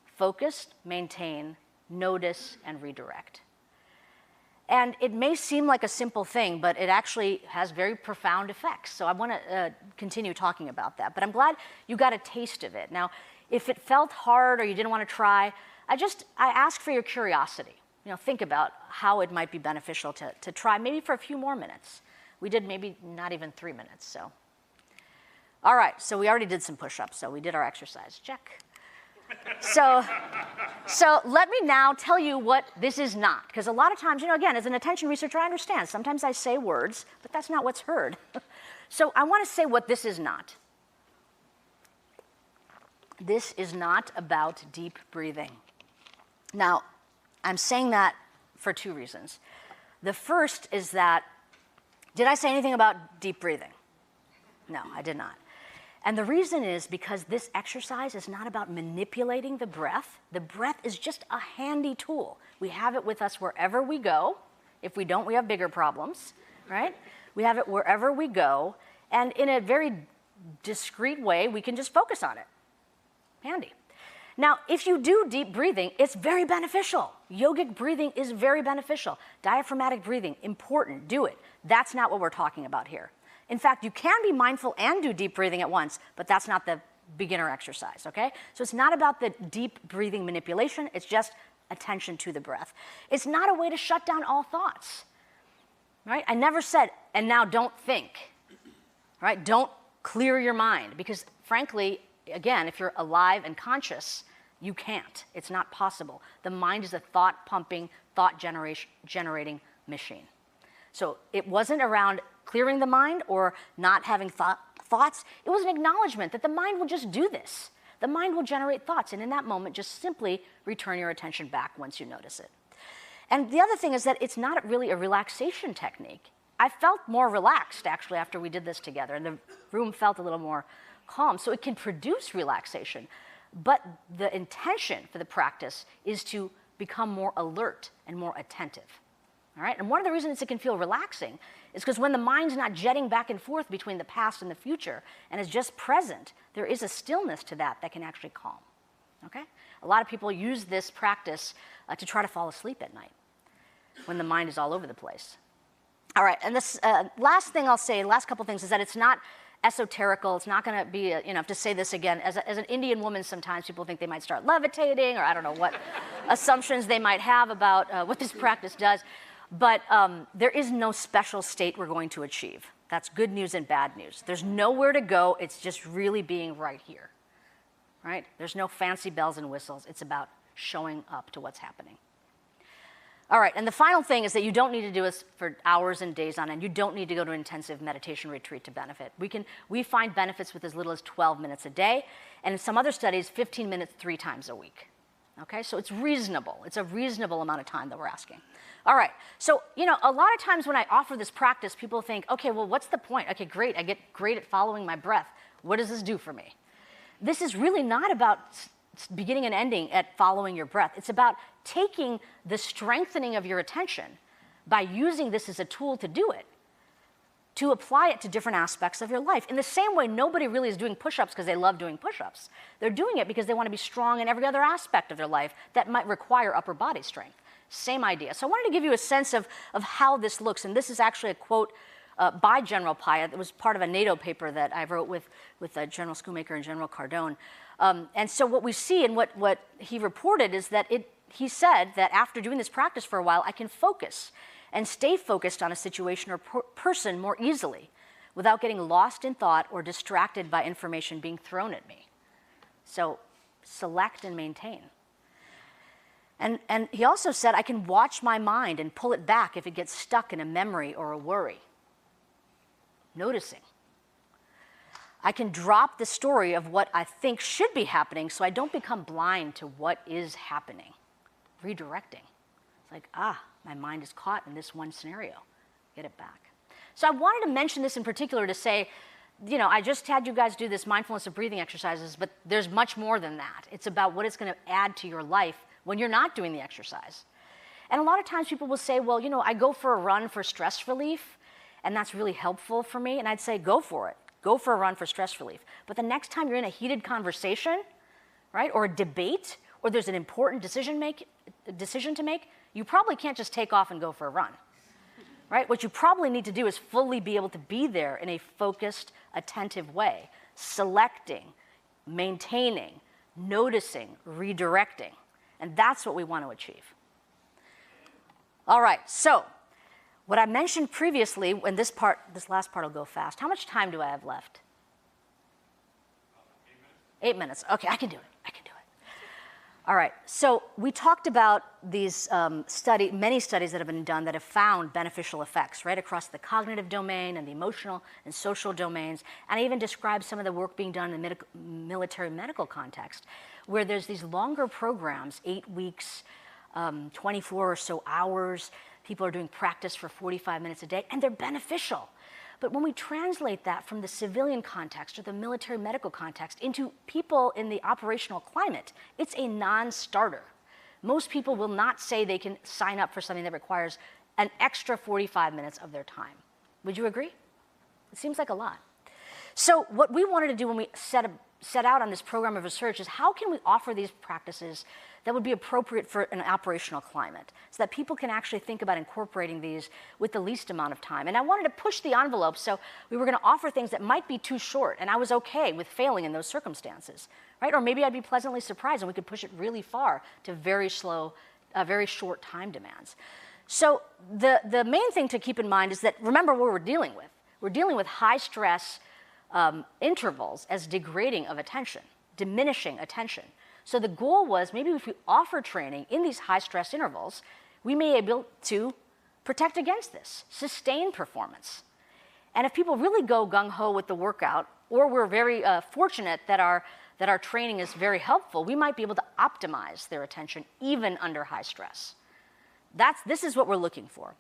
Focus, maintain, notice, and redirect. And it may seem like a simple thing, but it actually has very profound effects. So I want to continue talking about that. But I'm glad you got a taste of it. Now, if it felt hard or you didn't want to try, I ask for your curiosity. Think about how it might be beneficial to try maybe for a few more minutes. We did maybe not even 3 minutes, so. All right, so we already did some push-ups, so we did our exercise. Check. So let me now tell you what this is not. Because a lot of times, again, as an attention researcher, I understand. Sometimes I say words, but that's not what's heard. So I want to say what this is not. This is not about deep breathing. Now, I'm saying that for two reasons. The first is that, did I say anything about deep breathing? No, I did not. And the reason is because this exercise is not about manipulating the breath. The breath is just a handy tool. We have it with us wherever we go. If we don't, we have bigger problems, right? We have it wherever we go. And in a very discreet way, we can just focus on it. Handy. Now, if you do deep breathing, it's very beneficial. Yogic breathing is very beneficial. Diaphragmatic breathing, important, do it. That's not what we're talking about here. In fact, you can be mindful and do deep breathing at once, but that's not the beginner exercise, okay? So it's not about the deep breathing manipulation, it's just attention to the breath. It's not a way to shut down all thoughts, right? I never said, and now don't think, right? Don't clear your mind, because frankly, again, if you're alive and conscious, you can't. It's not possible. The mind is a thought-pumping, thought-generating machine. So it wasn't around clearing the mind or not having thoughts. It was an acknowledgement that the mind will just do this. The mind will generate thoughts, and in that moment, just simply return your attention back once you notice it. And the other thing is that it's not really a relaxation technique. I felt more relaxed, actually, after we did this together, and the room felt a little more calm. So it can produce relaxation, but the intention for the practice is to become more alert and more attentive. All right? And one of the reasons it can feel relaxing is because when the mind's not jetting back and forth between the past and the future and is just present, there is a stillness to that that can actually calm. Okay? A lot of people use this practice to try to fall asleep at night when the mind is all over the place. All right, and this last thing I'll say, last couple things, is that it's not esoterical. It's not going to be, I have to say this again. As an Indian woman, sometimes people think they might start levitating, or I don't know what assumptions they might have about what this practice does. But there is no special state we're going to achieve. That's good news and bad news. There's nowhere to go. It's just really being right here, right? There's no fancy bells and whistles. It's about showing up to what's happening. All right, and the final thing is that you don't need to do this for hours and days on end. You don't need to go to an intensive meditation retreat to benefit. We find benefits with as little as 12 minutes a day, and in some other studies, 15 minutes 3 times a week. Okay, so it's reasonable. It's a reasonable amount of time that we're asking. All right, so, a lot of times when I offer this practice, people think, okay, well, what's the point? Okay, great, I get great at following my breath. What does this do for me? This is really not about beginning and ending at following your breath. It's about taking the strengthening of your attention by using this as a tool to do it, to apply it to different aspects of your life. In the same way, nobody really is doing push-ups because they love doing push-ups. They're doing it because they want to be strong in every other aspect of their life that might require upper body strength. Same idea. So I wanted to give you a sense of how this looks, and this is actually a quote by General Pyatt. It was part of a NATO paper that I wrote with General Schoonmaker and General Cardone. And so what we see and what he reported is that he said that after doing this practice for a while, I can focus and stay focused on a situation or person more easily without getting lost in thought or distracted by information being thrown at me. So select and maintain. And he also said I can watch my mind and pull it back if it gets stuck in a memory or a worry. Noticing. I can drop the story of what I think should be happening so I don't become blind to what is happening. Redirecting. It's like, my mind is caught in this one scenario. Get it back. So I wanted to mention this in particular to say, I just had you guys do this mindfulness of breathing exercises, but there's much more than that. It's about what it's going to add to your life when you're not doing the exercise. And a lot of times people will say, well, I go for a run for stress relief, and that's really helpful for me. And I'd say, go for it. Go for a run for stress relief. But the next time you're in a heated conversation, right, or a debate, or there's an important decision to make, you probably can't just take off and go for a run, right? What you probably need to do is fully be able to be there in a focused, attentive way, selecting, maintaining, noticing, redirecting. And that's what we want to achieve. All right, so what I mentioned previously, and this last part will go fast. How much time do I have left? 8 minutes. Okay, I can do it. All right, so we talked about these many studies that have been done that have found beneficial effects right across the cognitive domain and the emotional and social domains. And I even described some of the work being done in the military medical context, where there's these longer programs, 8 weeks, 24 or so hours. People are doing practice for 45 minutes a day, and they're beneficial. But when we translate that from the civilian context or the military medical context into people in the operational climate, it's a non-starter. Most people will not say they can sign up for something that requires an extra 45 minutes of their time. Would you agree? It seems like a lot. So what we wanted to do when we set out on this program of research is how can we offer these practices that would be appropriate for an operational climate so that people can actually think about incorporating these with the least amount of time. And I wanted to push the envelope, so we were going to offer things that might be too short, and I was okay with failing in those circumstances, right? Or maybe I'd be pleasantly surprised and we could push it really far to very short time demands. So the main thing to keep in mind is that, remember what we're dealing with. We're dealing with high stress intervals as degrading of attention, diminishing attention. So the goal was maybe if we offer training in these high stress intervals, we may be able to protect against this, sustain performance. And if people really go gung-ho with the workout, or we're very fortunate that our training is very helpful, we might be able to optimize their attention even under high stress. This is what we're looking for.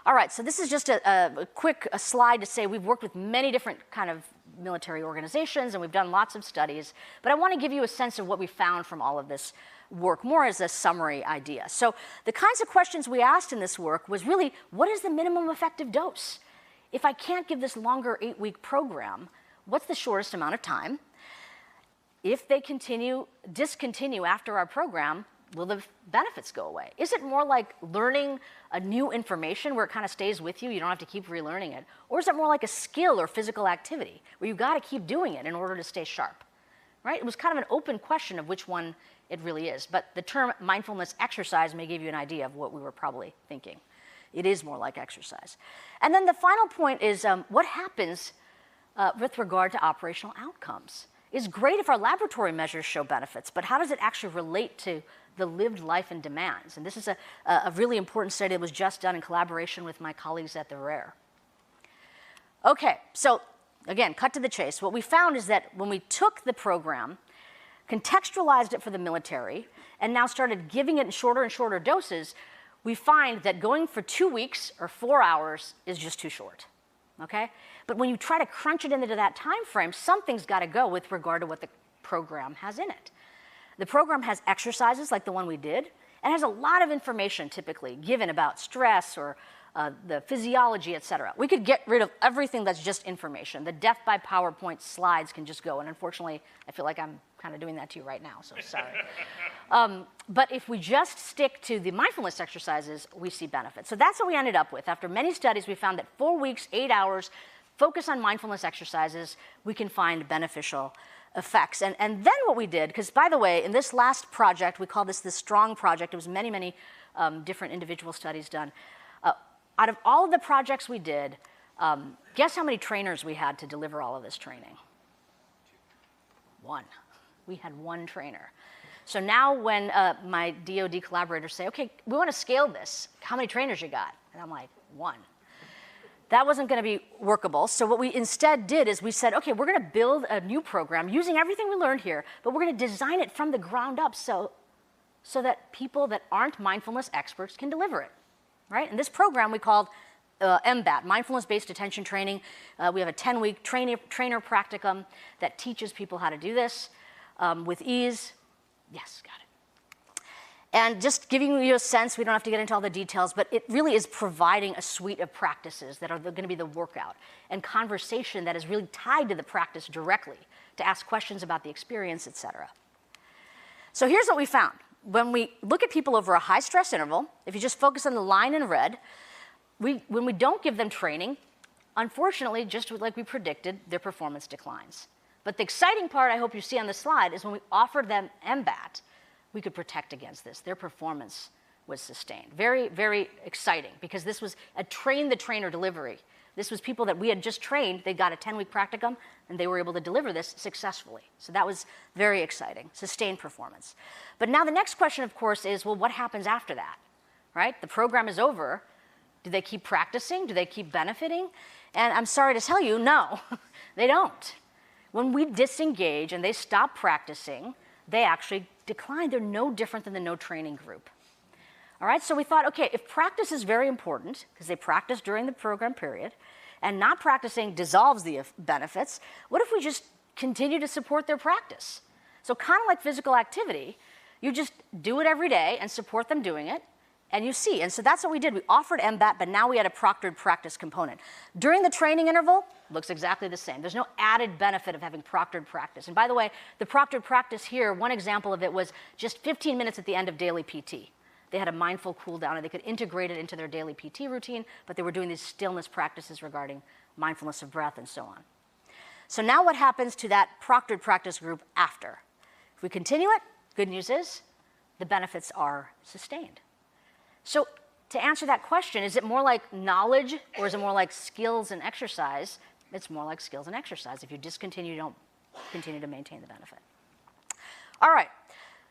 All right, so this is just a quick slide to say we've worked with many different kind of military organizations and we've done lots of studies, but I want to give you a sense of what we found from all of this work, more as a summary idea. So the kinds of questions we asked in this work was really, what is the minimum effective dose? If I can't give this longer 8-week program, what's the shortest amount of time? If they discontinue after our program, will the benefits go away? Is it more like learning a new information where it kind of stays with you, you don't have to keep relearning it? Or is it more like a skill or physical activity where you've got to keep doing it in order to stay sharp? Right? It was kind of an open question of which one it really is. But the term mindfulness exercise may give you an idea of what we were probably thinking. It is more like exercise. And then the final point is what happens with regard to operational outcomes? It's great if our laboratory measures show benefits, but how does it actually relate to the lived life and demands? And this is a really important study that was just done in collaboration with my colleagues at the VIRIN. Okay, so again, cut to the chase. What we found is that when we took the program, contextualized it for the military, and now started giving it in shorter and shorter doses, we find that going for 2 weeks or 4 hours is just too short. Okay? But when you try to crunch it into that time frame, something's got to go with regard to what the program has in it. The program has exercises like the one we did, and has a lot of information typically given about stress or the physiology, et cetera. We could get rid of everything that's just information. The death by PowerPoint slides can just go, and unfortunately, I feel like I'm kind of doing that to you right now, so sorry. But if we just stick to the mindfulness exercises, we see benefits. So that's what we ended up with. After many studies, we found that 4 weeks, 8 hours, focus on mindfulness exercises, we can find beneficial effects. And then what we did, because by the way, in this last project, we call this the STRONG project. It was many, many different individual studies done. Out of all of the projects we did, guess how many trainers we had to deliver all of this training? 1. We had 1 trainer. So now when my DoD collaborators say, okay, we want to scale this, how many trainers you got? And I'm like, 1. That wasn't going to be workable. So what we instead did is we said, okay, we're going to build a new program using everything we learned here, but we're going to design it from the ground up so that people that aren't mindfulness experts can deliver it, right? And this program we called MBAT, Mindfulness-Based Attention Training. We have a 10-week trainer practicum that teaches people how to do this with ease. Yes, got it. And just giving you a sense, we don't have to get into all the details, but it really is providing a suite of practices that are going to be the workout and conversation that is really tied to the practice directly to ask questions about the experience, et cetera. So here's what we found. When we look at people over a high stress interval, if you just focus on the line in red, when we don't give them training, unfortunately, just like we predicted, their performance declines. But the exciting part I hope you see on the slide is when we offered them MBAT, we could protect against this. Their performance was sustained. Very, very exciting because this was a train-the-trainer delivery. This was people that we had just trained. They got a 10-week practicum, and they were able to deliver this successfully. So that was very exciting, sustained performance. But now the next question, of course, is, well, what happens after that, right? The program is over. Do they keep practicing? Do they keep benefiting? And I'm sorry to tell you, no, they don't. When we disengage and they stop practicing, they actually decline. They're no different than the no training group. All right, so we thought, okay, if practice is very important, because they practice during the program period, and not practicing dissolves the benefits, what if we just continue to support their practice? So kind of like physical activity, you just do it every day and support them doing it, and you see. And so that's what we did. We offered MBAT, but now we had a proctored practice component. During the training interval, looks exactly the same. There's no added benefit of having proctored practice. And by the way, the proctored practice here, one example of it was just 15 minutes at the end of daily PT. They had a mindful cool down, and they could integrate it into their daily PT routine, but they were doing these stillness practices regarding mindfulness of breath and so on. So now what happens to that proctored practice group after? If we continue it, good news is the benefits are sustained. So to answer that question, is it more like knowledge or is it more like skills and exercise? It's more like skills and exercise. If you discontinue, you don't continue to maintain the benefit. All right.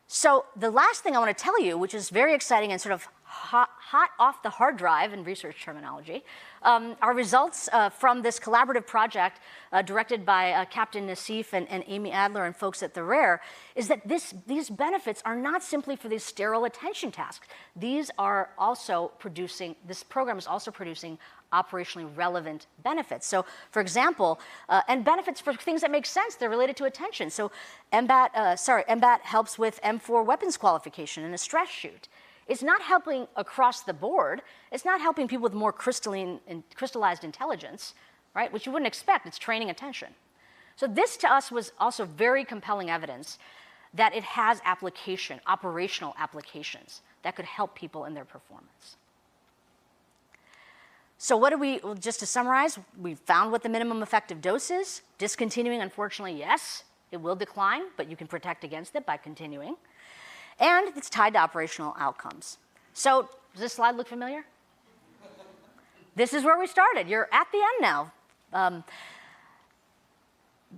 So the last thing I want to tell you, which is very exciting and sort of hot off the hard drive in research terminology, are results from this collaborative project directed by Captain Nassif and Amy Adler and folks at the RARE, is that these benefits are not simply for these sterile attention tasks. These are also producing, this program is also producing operationally relevant benefits. So, for example, and benefits for things that make sense, they're related to attention. So MBAT helps with M4 weapons qualification in a stress shoot. It's not helping across the board. It's not helping people with more crystallized intelligence, right, which you wouldn't expect. It's training attention. So this to us was also very compelling evidence that it has application, operational applications that could help people in their performance. So what do we, just to summarize, we found what the minimum effective dose is. Discontinuing, unfortunately, yes, it will decline, but you can protect against it by continuing. And it's tied to operational outcomes. So does this slide look familiar? This is where we started. You're at the end now.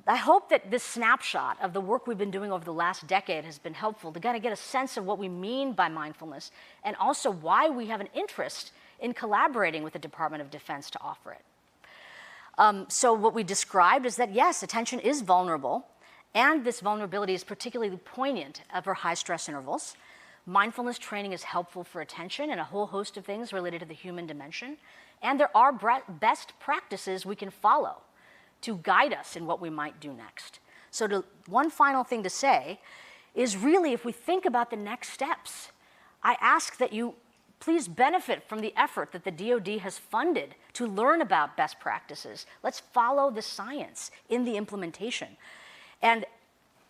I hope that this snapshot of the work we've been doing over the last decade has been helpful to kind of get a sense of what we mean by mindfulness and also why we have an interest in collaborating with the Department of Defense to offer it. So what we described is that, yes, attention is vulnerable, and this vulnerability is particularly poignant over high-stress intervals. Mindfulness training is helpful for attention and a whole host of things related to the human dimension. And there are best practices we can follow to guide us in what we might do next. So one final thing to say is really, if we think about the next steps, I ask that you please benefit from the effort that the DoD has funded to learn about best practices. Let's follow the science in the implementation and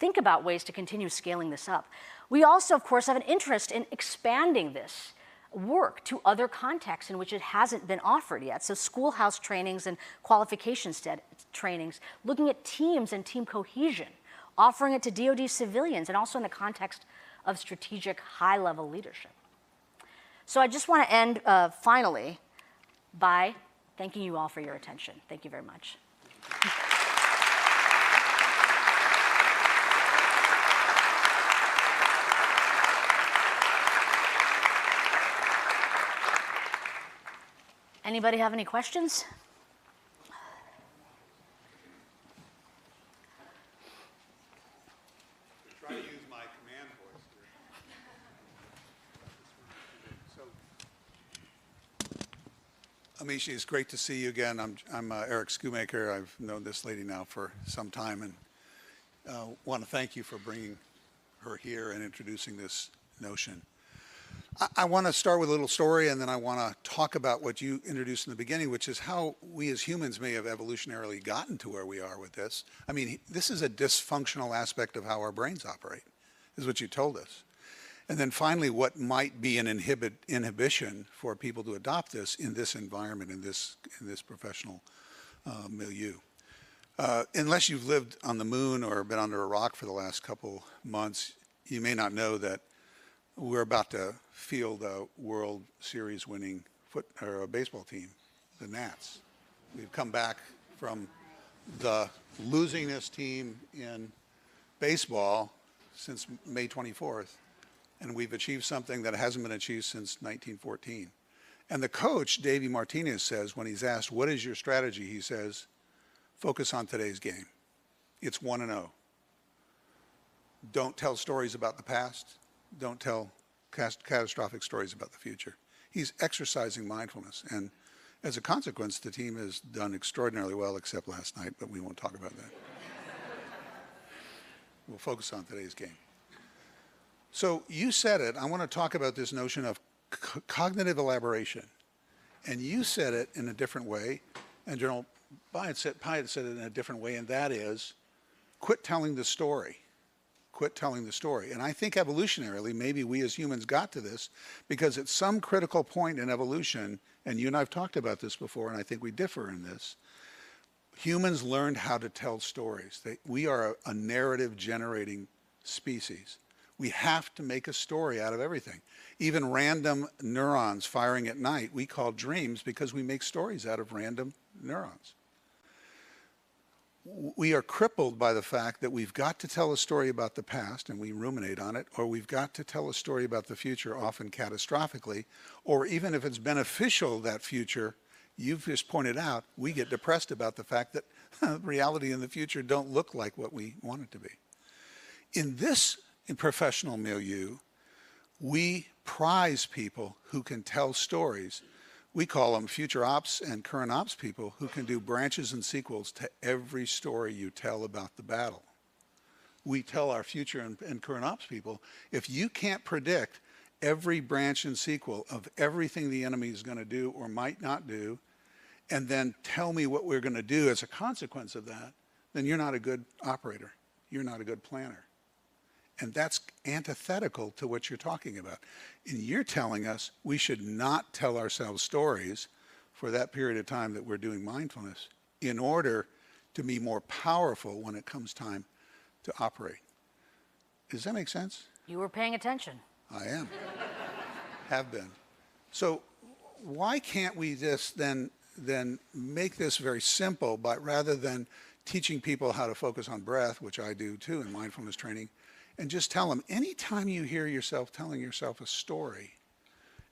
think about ways to continue scaling this up. We also, of course, have an interest in expanding this work to other contexts in which it hasn't been offered yet. So schoolhouse trainings and qualification trainings, looking at teams and team cohesion, offering it to DoD civilians, and also in the context of strategic high-level leadership. So I just want to end finally by thanking you all for your attention. Thank you very much. Anybody have any questions? Try to use my command voice here. Amishi, it's great to see you again. I'm Eric Schoemaker. I've known this lady now for some time, and want to thank you for bringing her here and introducing this notion. I want to start with a little story, and then I want to talk about what you introduced in the beginning, which is how we as humans may have evolutionarily gotten to where we are with this. I mean, this is a dysfunctional aspect of how our brains operate, is what you told us. And then finally, what might be an inhibition for people to adopt this in this environment, in this professional milieu. Unless you've lived on the moon or been under a rock for the last couple months, you may not know that we're about to field a World Series winning baseball team, the Nats. We've come back from the losingest team in baseball since May 24th, and we've achieved something that hasn't been achieved since 1914. And the coach, Davey Martinez, says when he's asked, what is your strategy? He says, focus on today's game. It's 1-0. Don't tell stories about the past. Don't tell catastrophic stories about the future. He's exercising mindfulness. And as a consequence, the team has done extraordinarily well, except last night, but we won't talk about that. We'll focus on today's game. So you said it. I want to talk about this notion of cognitive elaboration. And you said it in a different way, and General Pyatt said it in a different way, and that is, quit telling the story. Quit telling the story. And I think evolutionarily, maybe we as humans got to this because at some critical point in evolution, and you and I have talked about this before, and I think we differ in this, humans learned how to tell stories. We are a narrative-generating species. We have to make a story out of everything. Even random neurons firing at night, we call dreams because we make stories out of random neurons. We are crippled by the fact that we've got to tell a story about the past and we ruminate on it, or we've got to tell a story about the future, often catastrophically, or even if it's beneficial, that future, you've just pointed out, we get depressed about the fact that reality in the future don't look like what we want it to be. In professional milieu, we prize people who can tell stories. We call them future ops and current ops people who can do branches and sequels to every story you tell about the battle. We tell our future and current ops people, if you can't predict every branch and sequel of everything the enemy is going to do or might not do, and then tell me what we're going to do as a consequence of that, then you're not a good operator. You're not a good planner. And that's antithetical to what you're talking about. And you're telling us we should not tell ourselves stories for that period of time that we're doing mindfulness in order to be more powerful when it comes time to operate. Does that make sense? You were paying attention. I am. Have been. So why can't we just then make this very simple, but rather than teaching people how to focus on breath, which I do too in mindfulness training, and just tell them, anytime you hear yourself telling yourself a story,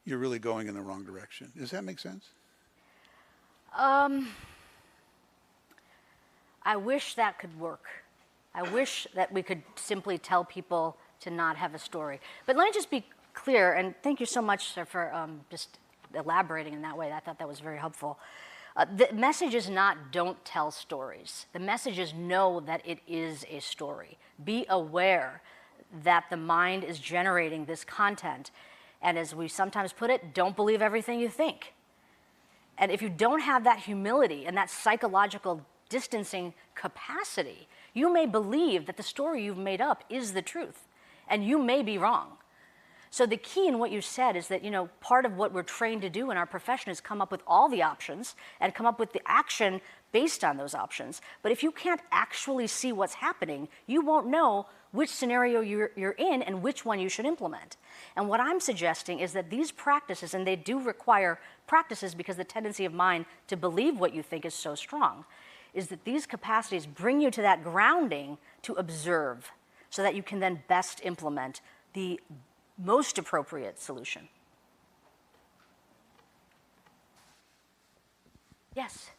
you're really going in the wrong direction. Does that make sense? I wish that could work. I wish that we could simply tell people to not have a story. But let me just be clear, and thank you so much for just elaborating in that way. I thought that was very helpful. The message is not don't tell stories. The message is know that it is a story. Be aware that the mind is generating this content. And as we sometimes put it, don't believe everything you think. And if you don't have that humility and that psychological distancing capacity, you may believe that the story you've made up is the truth. And you may be wrong. So the key in what you said is that, part of what we're trained to do in our profession is come up with all the options and come up with the action based on those options. But if you can't actually see what's happening, you won't know which scenario you're in and which one you should implement. And what I'm suggesting is that these practices, and they do require practices because the tendency of mind to believe what you think is so strong, is that these capacities bring you to that grounding to observe so that you can then best implement the most appropriate solution. Yes.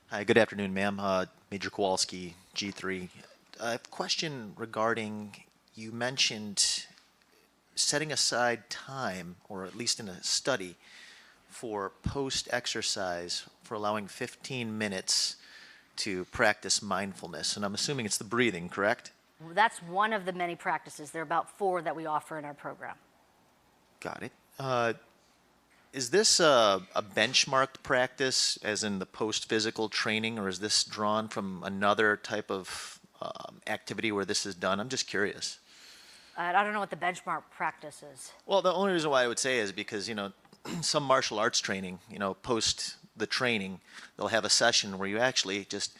Hi, good afternoon, ma'am. Major Kowalski, G3. I have a question regarding, you mentioned setting aside time, or at least in a study, for post-exercise, for allowing 15 minutes to practice mindfulness. And I'm assuming it's the breathing, correct? That's one of the many practices. There are about 4 that we offer in our program. Got it. Is this a benchmarked practice, as in the post-physical training, or is this drawn from another type of activity where this is done? I'm just curious. I don't know what the benchmark practice is. Well, the only reason why I would say is because, some martial arts training, post the training, they'll have a session where you actually just,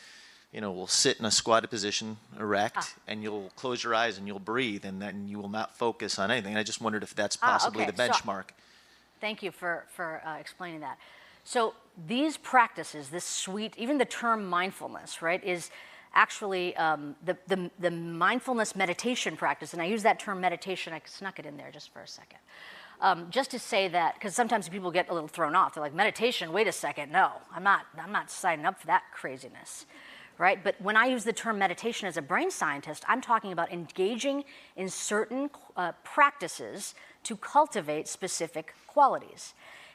will sit in a squatted position, erect, and you'll close your eyes and you'll breathe, and then you will not focus on anything. I just wondered if that's possibly okay. the benchmark. Thank you for explaining that. So these practices, this suite, even the term mindfulness, right, is actually the mindfulness meditation practice. And I use that term meditation, I snuck it in there just for a second. Just to say that, because sometimes people get a little thrown off. They're like, meditation, wait a second, no, I'm not signing up for that craziness, right? But when I use the term meditation as a brain scientist, I'm talking about engaging in certain practices to cultivate specific qualities.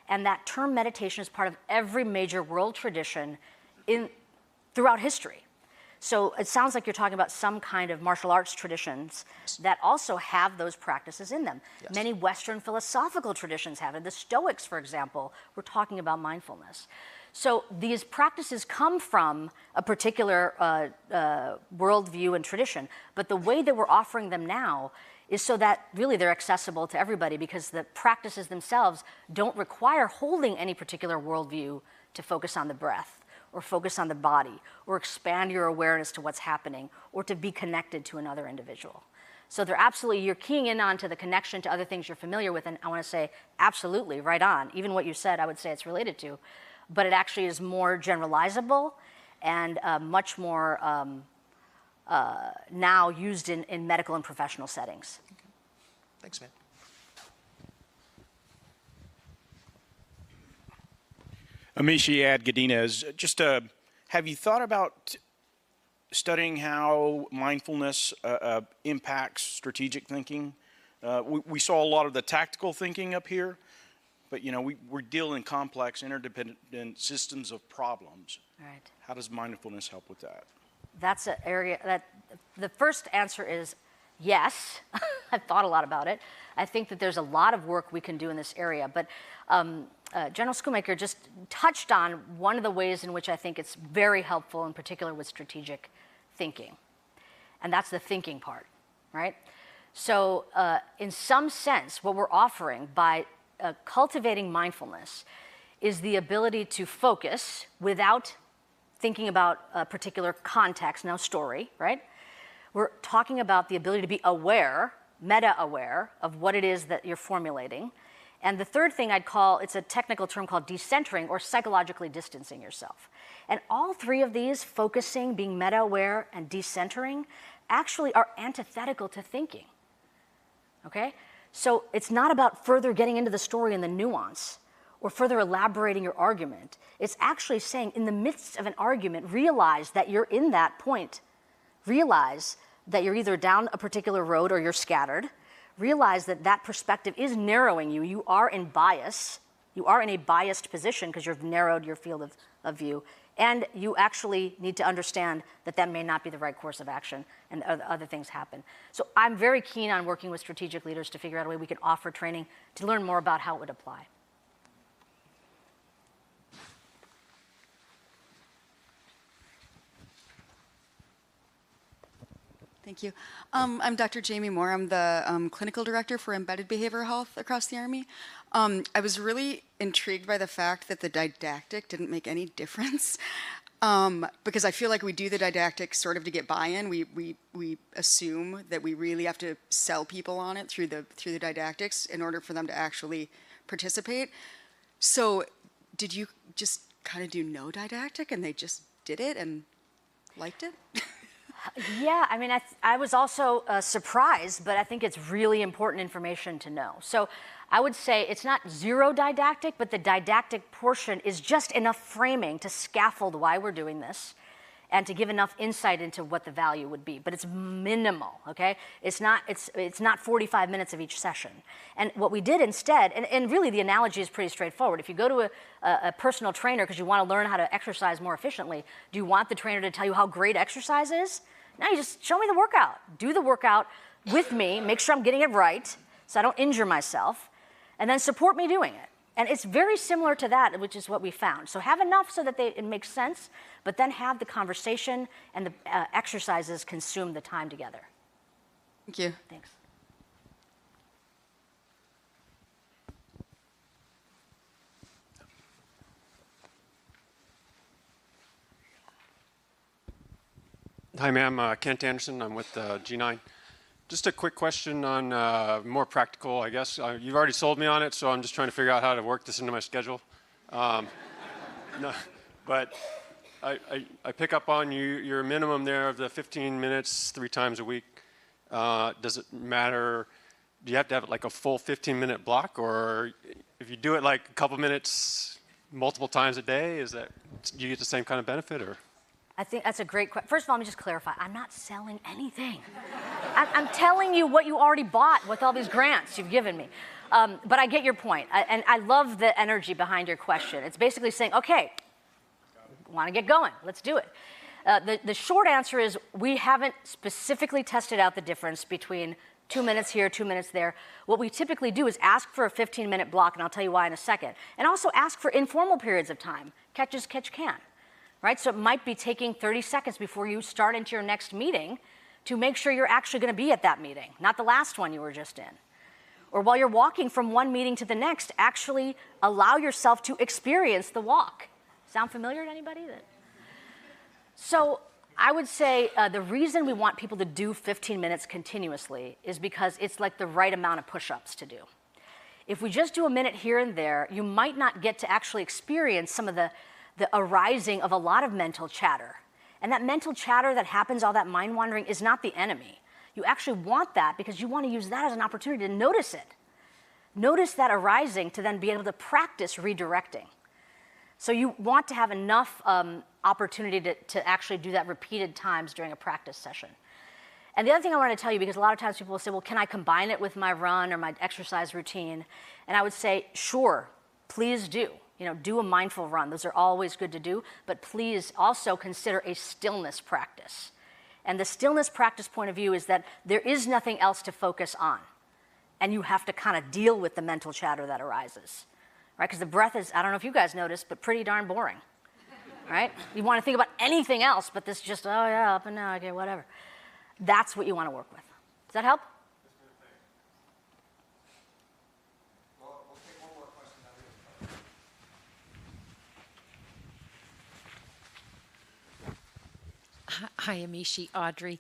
And that term meditation is part of every major world tradition throughout history. So it sounds like you're talking about some kind of martial arts traditions that also have those practices in them. Yes. Many Western philosophical traditions have it. The Stoics, for example, were talking about mindfulness. So these practices come from a particular worldview and tradition, but the way that we're offering them now is so that really they're accessible to everybody, because the practices themselves don't require holding any particular worldview to focus on the breath, or focus on the body, or expand your awareness to what's happening, or to be connected to another individual. So they're absolutely, you're keying in onto the connection to other things you're familiar with, and I want to say absolutely, right on. Even what you said, I would say it's related to, but it actually is more generalizable and much more now used in medical and professional settings. Okay. Thanks, man. Amishi Gadinez, just have you thought about studying how mindfulness impacts strategic thinking? We saw a lot of the tactical thinking up here, but we're dealing in complex, interdependent systems of problems. Right. How does mindfulness help with that? That's an area that the first answer is yes. I've thought a lot about it. I think that there's a lot of work we can do in this area, but General Schoonmaker just touched on one of the ways in which I think it's very helpful, in particular with strategic thinking, and that's the thinking part, right? So in some sense, what we're offering by cultivating mindfulness is the ability to focus without thinking about a particular context, no story, right? We're talking about the ability to be aware, meta-aware of what it is that you're formulating. And the third thing I'd call, it's a technical term called decentering, or psychologically distancing yourself. And all three of these, focusing, being meta-aware, and decentering, actually are antithetical to thinking, okay? So it's not about further getting into the story and the nuance, or further elaborating your argument. It's actually saying, in the midst of an argument, realize that you're in that point. Realize that you're either down a particular road or you're scattered. Realize that that perspective is narrowing you. You are in bias. You are in a biased position because you've narrowed your field of view. And you actually need to understand that that may not be the right course of action, and other things happen. So I'm very keen on working with strategic leaders to figure out a way we can offer training to learn more about how it would apply. Thank you. I'm Dr. Jamie Moore. I'm the clinical director for embedded behavioral health across the Army. I was really intrigued by the fact that the didactic didn't make any difference, because I feel like we do the didactic sort of to get buy-in. We assume that we really have to sell people on it through the didactics in order for them to actually participate. So did you just kind of do no didactic and they just did it and liked it? Yeah, I mean, I was also surprised, but I think it's really important information to know. So I would say it's not zero didactic, but the didactic portion is just enough framing to scaffold why we're doing this and to give enough insight into what the value would be. But it's minimal, okay? It's not 45 minutes of each session. And what we did instead, and really the analogy is pretty straightforward. If you go to a personal trainer because you want to learn how to exercise more efficiently, do you want the trainer to tell you how great exercise is? No, you just show me the workout. Do the workout with me, make sure I'm getting it right so I don't injure myself, and then support me doing it. And it's very similar to that, which is what we found. So have enough so that it makes sense, but then have the conversation and the exercises consume the time together. Thank you. Thanks. Hi, ma'am. Kent Anderson. I'm with G9. Just a quick question on more practical, I guess. You've already sold me on it, so I'm just trying to figure out how to work this into my schedule. No, but I pick up on your minimum there of the 15 minutes 3 times a week. Does it matter? Do you have to have like a full 15-minute block, or if you do it like a couple minutes multiple times a day, do you get the same kind of benefit, or? I think that's a great question. First of all, let me just clarify. I'm not selling anything. I'm telling you what you already bought with all these grants you've given me. But I get your point, and I love the energy behind your question. It's basically saying, okay, want to get going, let's do it. The short answer is we haven't specifically tested out the difference between 2 minutes here, 2 minutes there. What we typically do is ask for a 15-minute block, and I'll tell you why in a second, and also ask for informal periods of time, catch as catch can, right? So it might be taking 30 seconds before you start into your next meeting to make sure you're actually going to be at that meeting, not the last one you were just in. Or while you're walking from one meeting to the next, actually allow yourself to experience the walk. Sound familiar to anybody? So I would say the reason we want people to do 15 minutes continuously is because it's like the right amount of push-ups to do. If we just do a minute here and there, you might not get to actually experience some of the arising of a lot of mental chatter. And that mental chatter that happens, all that mind wandering, is not the enemy. You actually want that because you want to use that as an opportunity to notice it. Notice that arising to then be able to practice redirecting. So you want to have enough opportunity to actually do that repeated times during a practice session. And the other thing I want to tell you, because a lot of times people will say, well, can I combine it with my run or my exercise routine? And I would say, sure, please do. Do a mindful run. Those are always good to do, but please also consider a stillness practice. And the stillness practice point of view is that there is nothing else to focus on. And you have to kind of deal with the mental chatter that arises. Right? Because the breath is, I don't know if you guys noticed, but pretty darn boring. Right? You want to think about anything else, but this just, oh yeah, up and down, okay, whatever. That's what you want to work with. Does that help? We'll take one more question. Hi, Amishi, Audrey.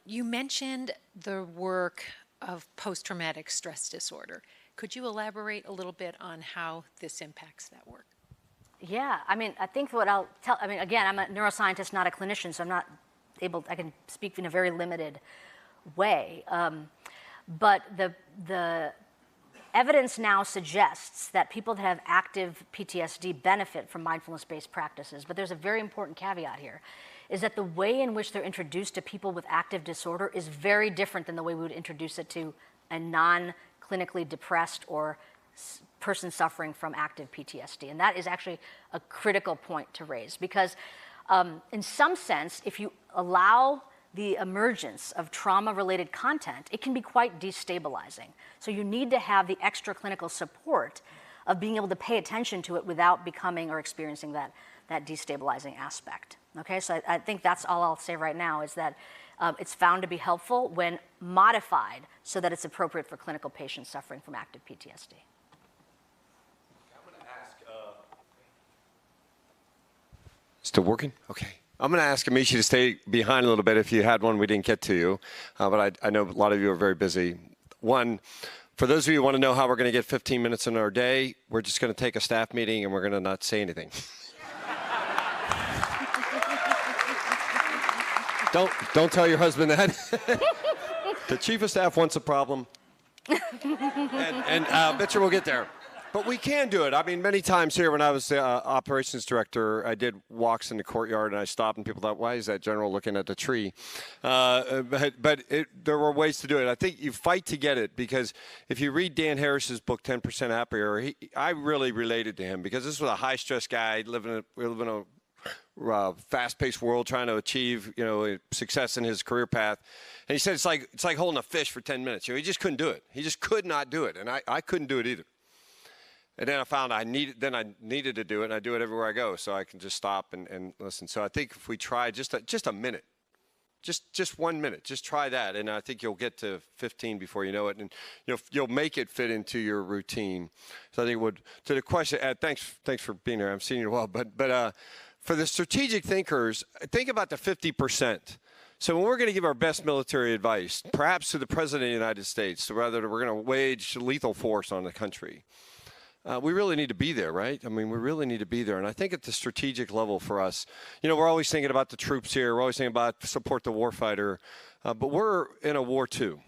You mentioned the work of post-traumatic stress disorder. Could you elaborate a little bit on how this impacts that work? Yeah, I think what I'll tell, again, I'm a neuroscientist, not a clinician, so I'm not able, I can speak in a very limited way. But the evidence now suggests that people that have active PTSD benefit from mindfulness-based practices. But there's a very important caveat here, is that the way in which they're introduced to people with active disorder is very different than the way we would introduce it to a non-clinically depressed or person suffering from active PTSD. And that is actually a critical point to raise, because in some sense, if you allow the emergence of trauma-related content, it can be quite destabilizing. So you need to have the extra clinical support of being able to pay attention to it without becoming or experiencing that destabilizing aspect. Okay, so I think that's all I'll say right now, is that it's found to be helpful when modified so that it's appropriate for clinical patients suffering from active PTSD. I'm going to ask, still working? Okay. I'm going to ask Amishi to stay behind a little bit if you had one we didn't get to you, but I know a lot of you are very busy. One, for those of you who want to know how we're going to get 15 minutes in our day, we're just going to take a staff meeting and we're going to not say anything. Don't tell your husband that. The chief of staff wants a problem, and I'll bet you we'll get there. But we can do it. I mean, many times here when I was the operations director, I did walks in the courtyard, and I stopped, and people thought, why is that general looking at the tree? But there were ways to do it. I think you fight to get it, because if you read Dan Harris's book, 10% Happier, I really related to him, because this was a high-stress guy living in a fast-paced world, trying to achieve, success in his career path. And he said it's like holding a fish for 10 minutes. He just couldn't do it. He just could not do it, and I couldn't do it either. And then I found I needed to do it, and I do it everywhere I go, so I can just stop and listen. So I think if we try just a minute, just 1 minute, just try that, and I think you'll get to 15 before you know it, and you'll make it fit into your routine. So I think to the question, thanks for being here. I'm seeing you well, but for the strategic thinkers, think about the 50%. So when we're going to give our best military advice, perhaps to the President of the United States, whether we're going to wage lethal force on the country, we really need to be there, right? I mean, we really need to be there. And I think at the strategic level for us, we're always thinking about the troops here. We're always thinking about support the warfighter. But we're in a war too.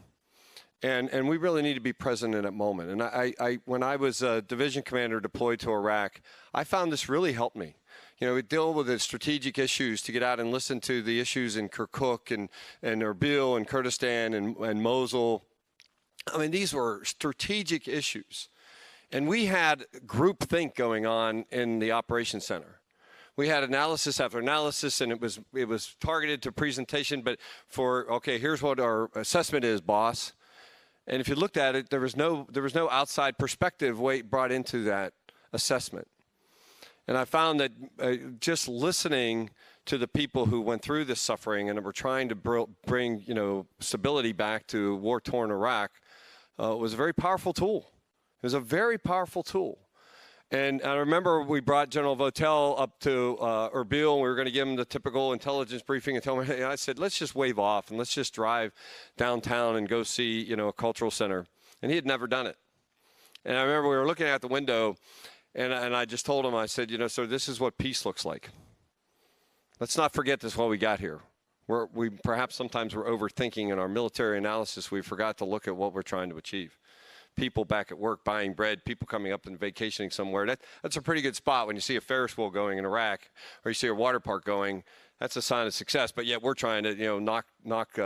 And we really need to be present in that moment. And when I was a division commander deployed to Iraq, I found this really helped me. You know, we deal with the strategic issues to get out and listen to the issues in Kirkuk and Erbil and Kurdistan and Mosul. I mean, these were strategic issues. And we had groupthink going on in the operations center. We had analysis after analysis, and it was targeted to presentation, but okay, here's what our assessment is, boss. And if you looked at it, there was no outside perspective brought into that assessment. And I found that just listening to the people who went through this suffering and were trying to bring, you know, stability back to war-torn Iraq was a very powerful tool. It was a very powerful tool. And I remember we brought General Votel up to Erbil, and we were going to give him the typical intelligence briefing and tell him, I said, let's just wave off and let's just drive downtown and go see, you know, a cultural center. And he had never done it. And I remember we were looking out the window, and I just told him, I said, you know, so this is what peace looks like. Let's not forget this while we got here. Perhaps sometimes we're overthinking in our military analysis. We forgot to look at what we're trying to achieve. People back at work buying bread, people coming up and vacationing somewhere. That's a pretty good spot when you see a Ferris wheel going in Iraq or you see a water park going. That's a sign of success. But yet we're trying to, you know, knock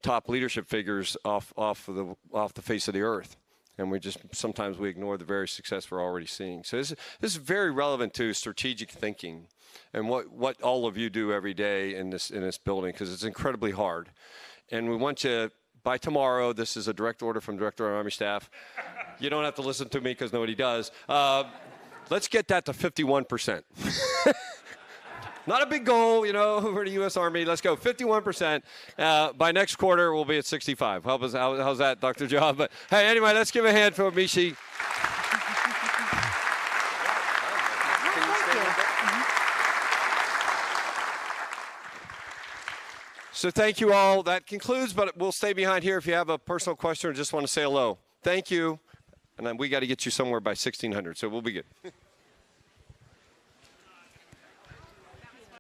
top leadership figures off the face of the earth. And sometimes we ignore the very success we're already seeing. So this is very relevant to strategic thinking and what all of you do every day in this building, because it's incredibly hard. And we want you, by tomorrow, this is a direct order from Director of Army Staff. You don't have to listen to me because nobody does. Let's get that to 51%. Not a big goal, you know, for the U.S. Army. Let's go 51%. By next quarter, we'll be at 65. How's that, Dr. Job? But hey, anyway, let's give a hand for Amishi. So thank you all. That concludes, but we'll stay behind here if you have a personal question or just want to say hello. Thank you. And then we got to get you somewhere by 1600, so we'll be good.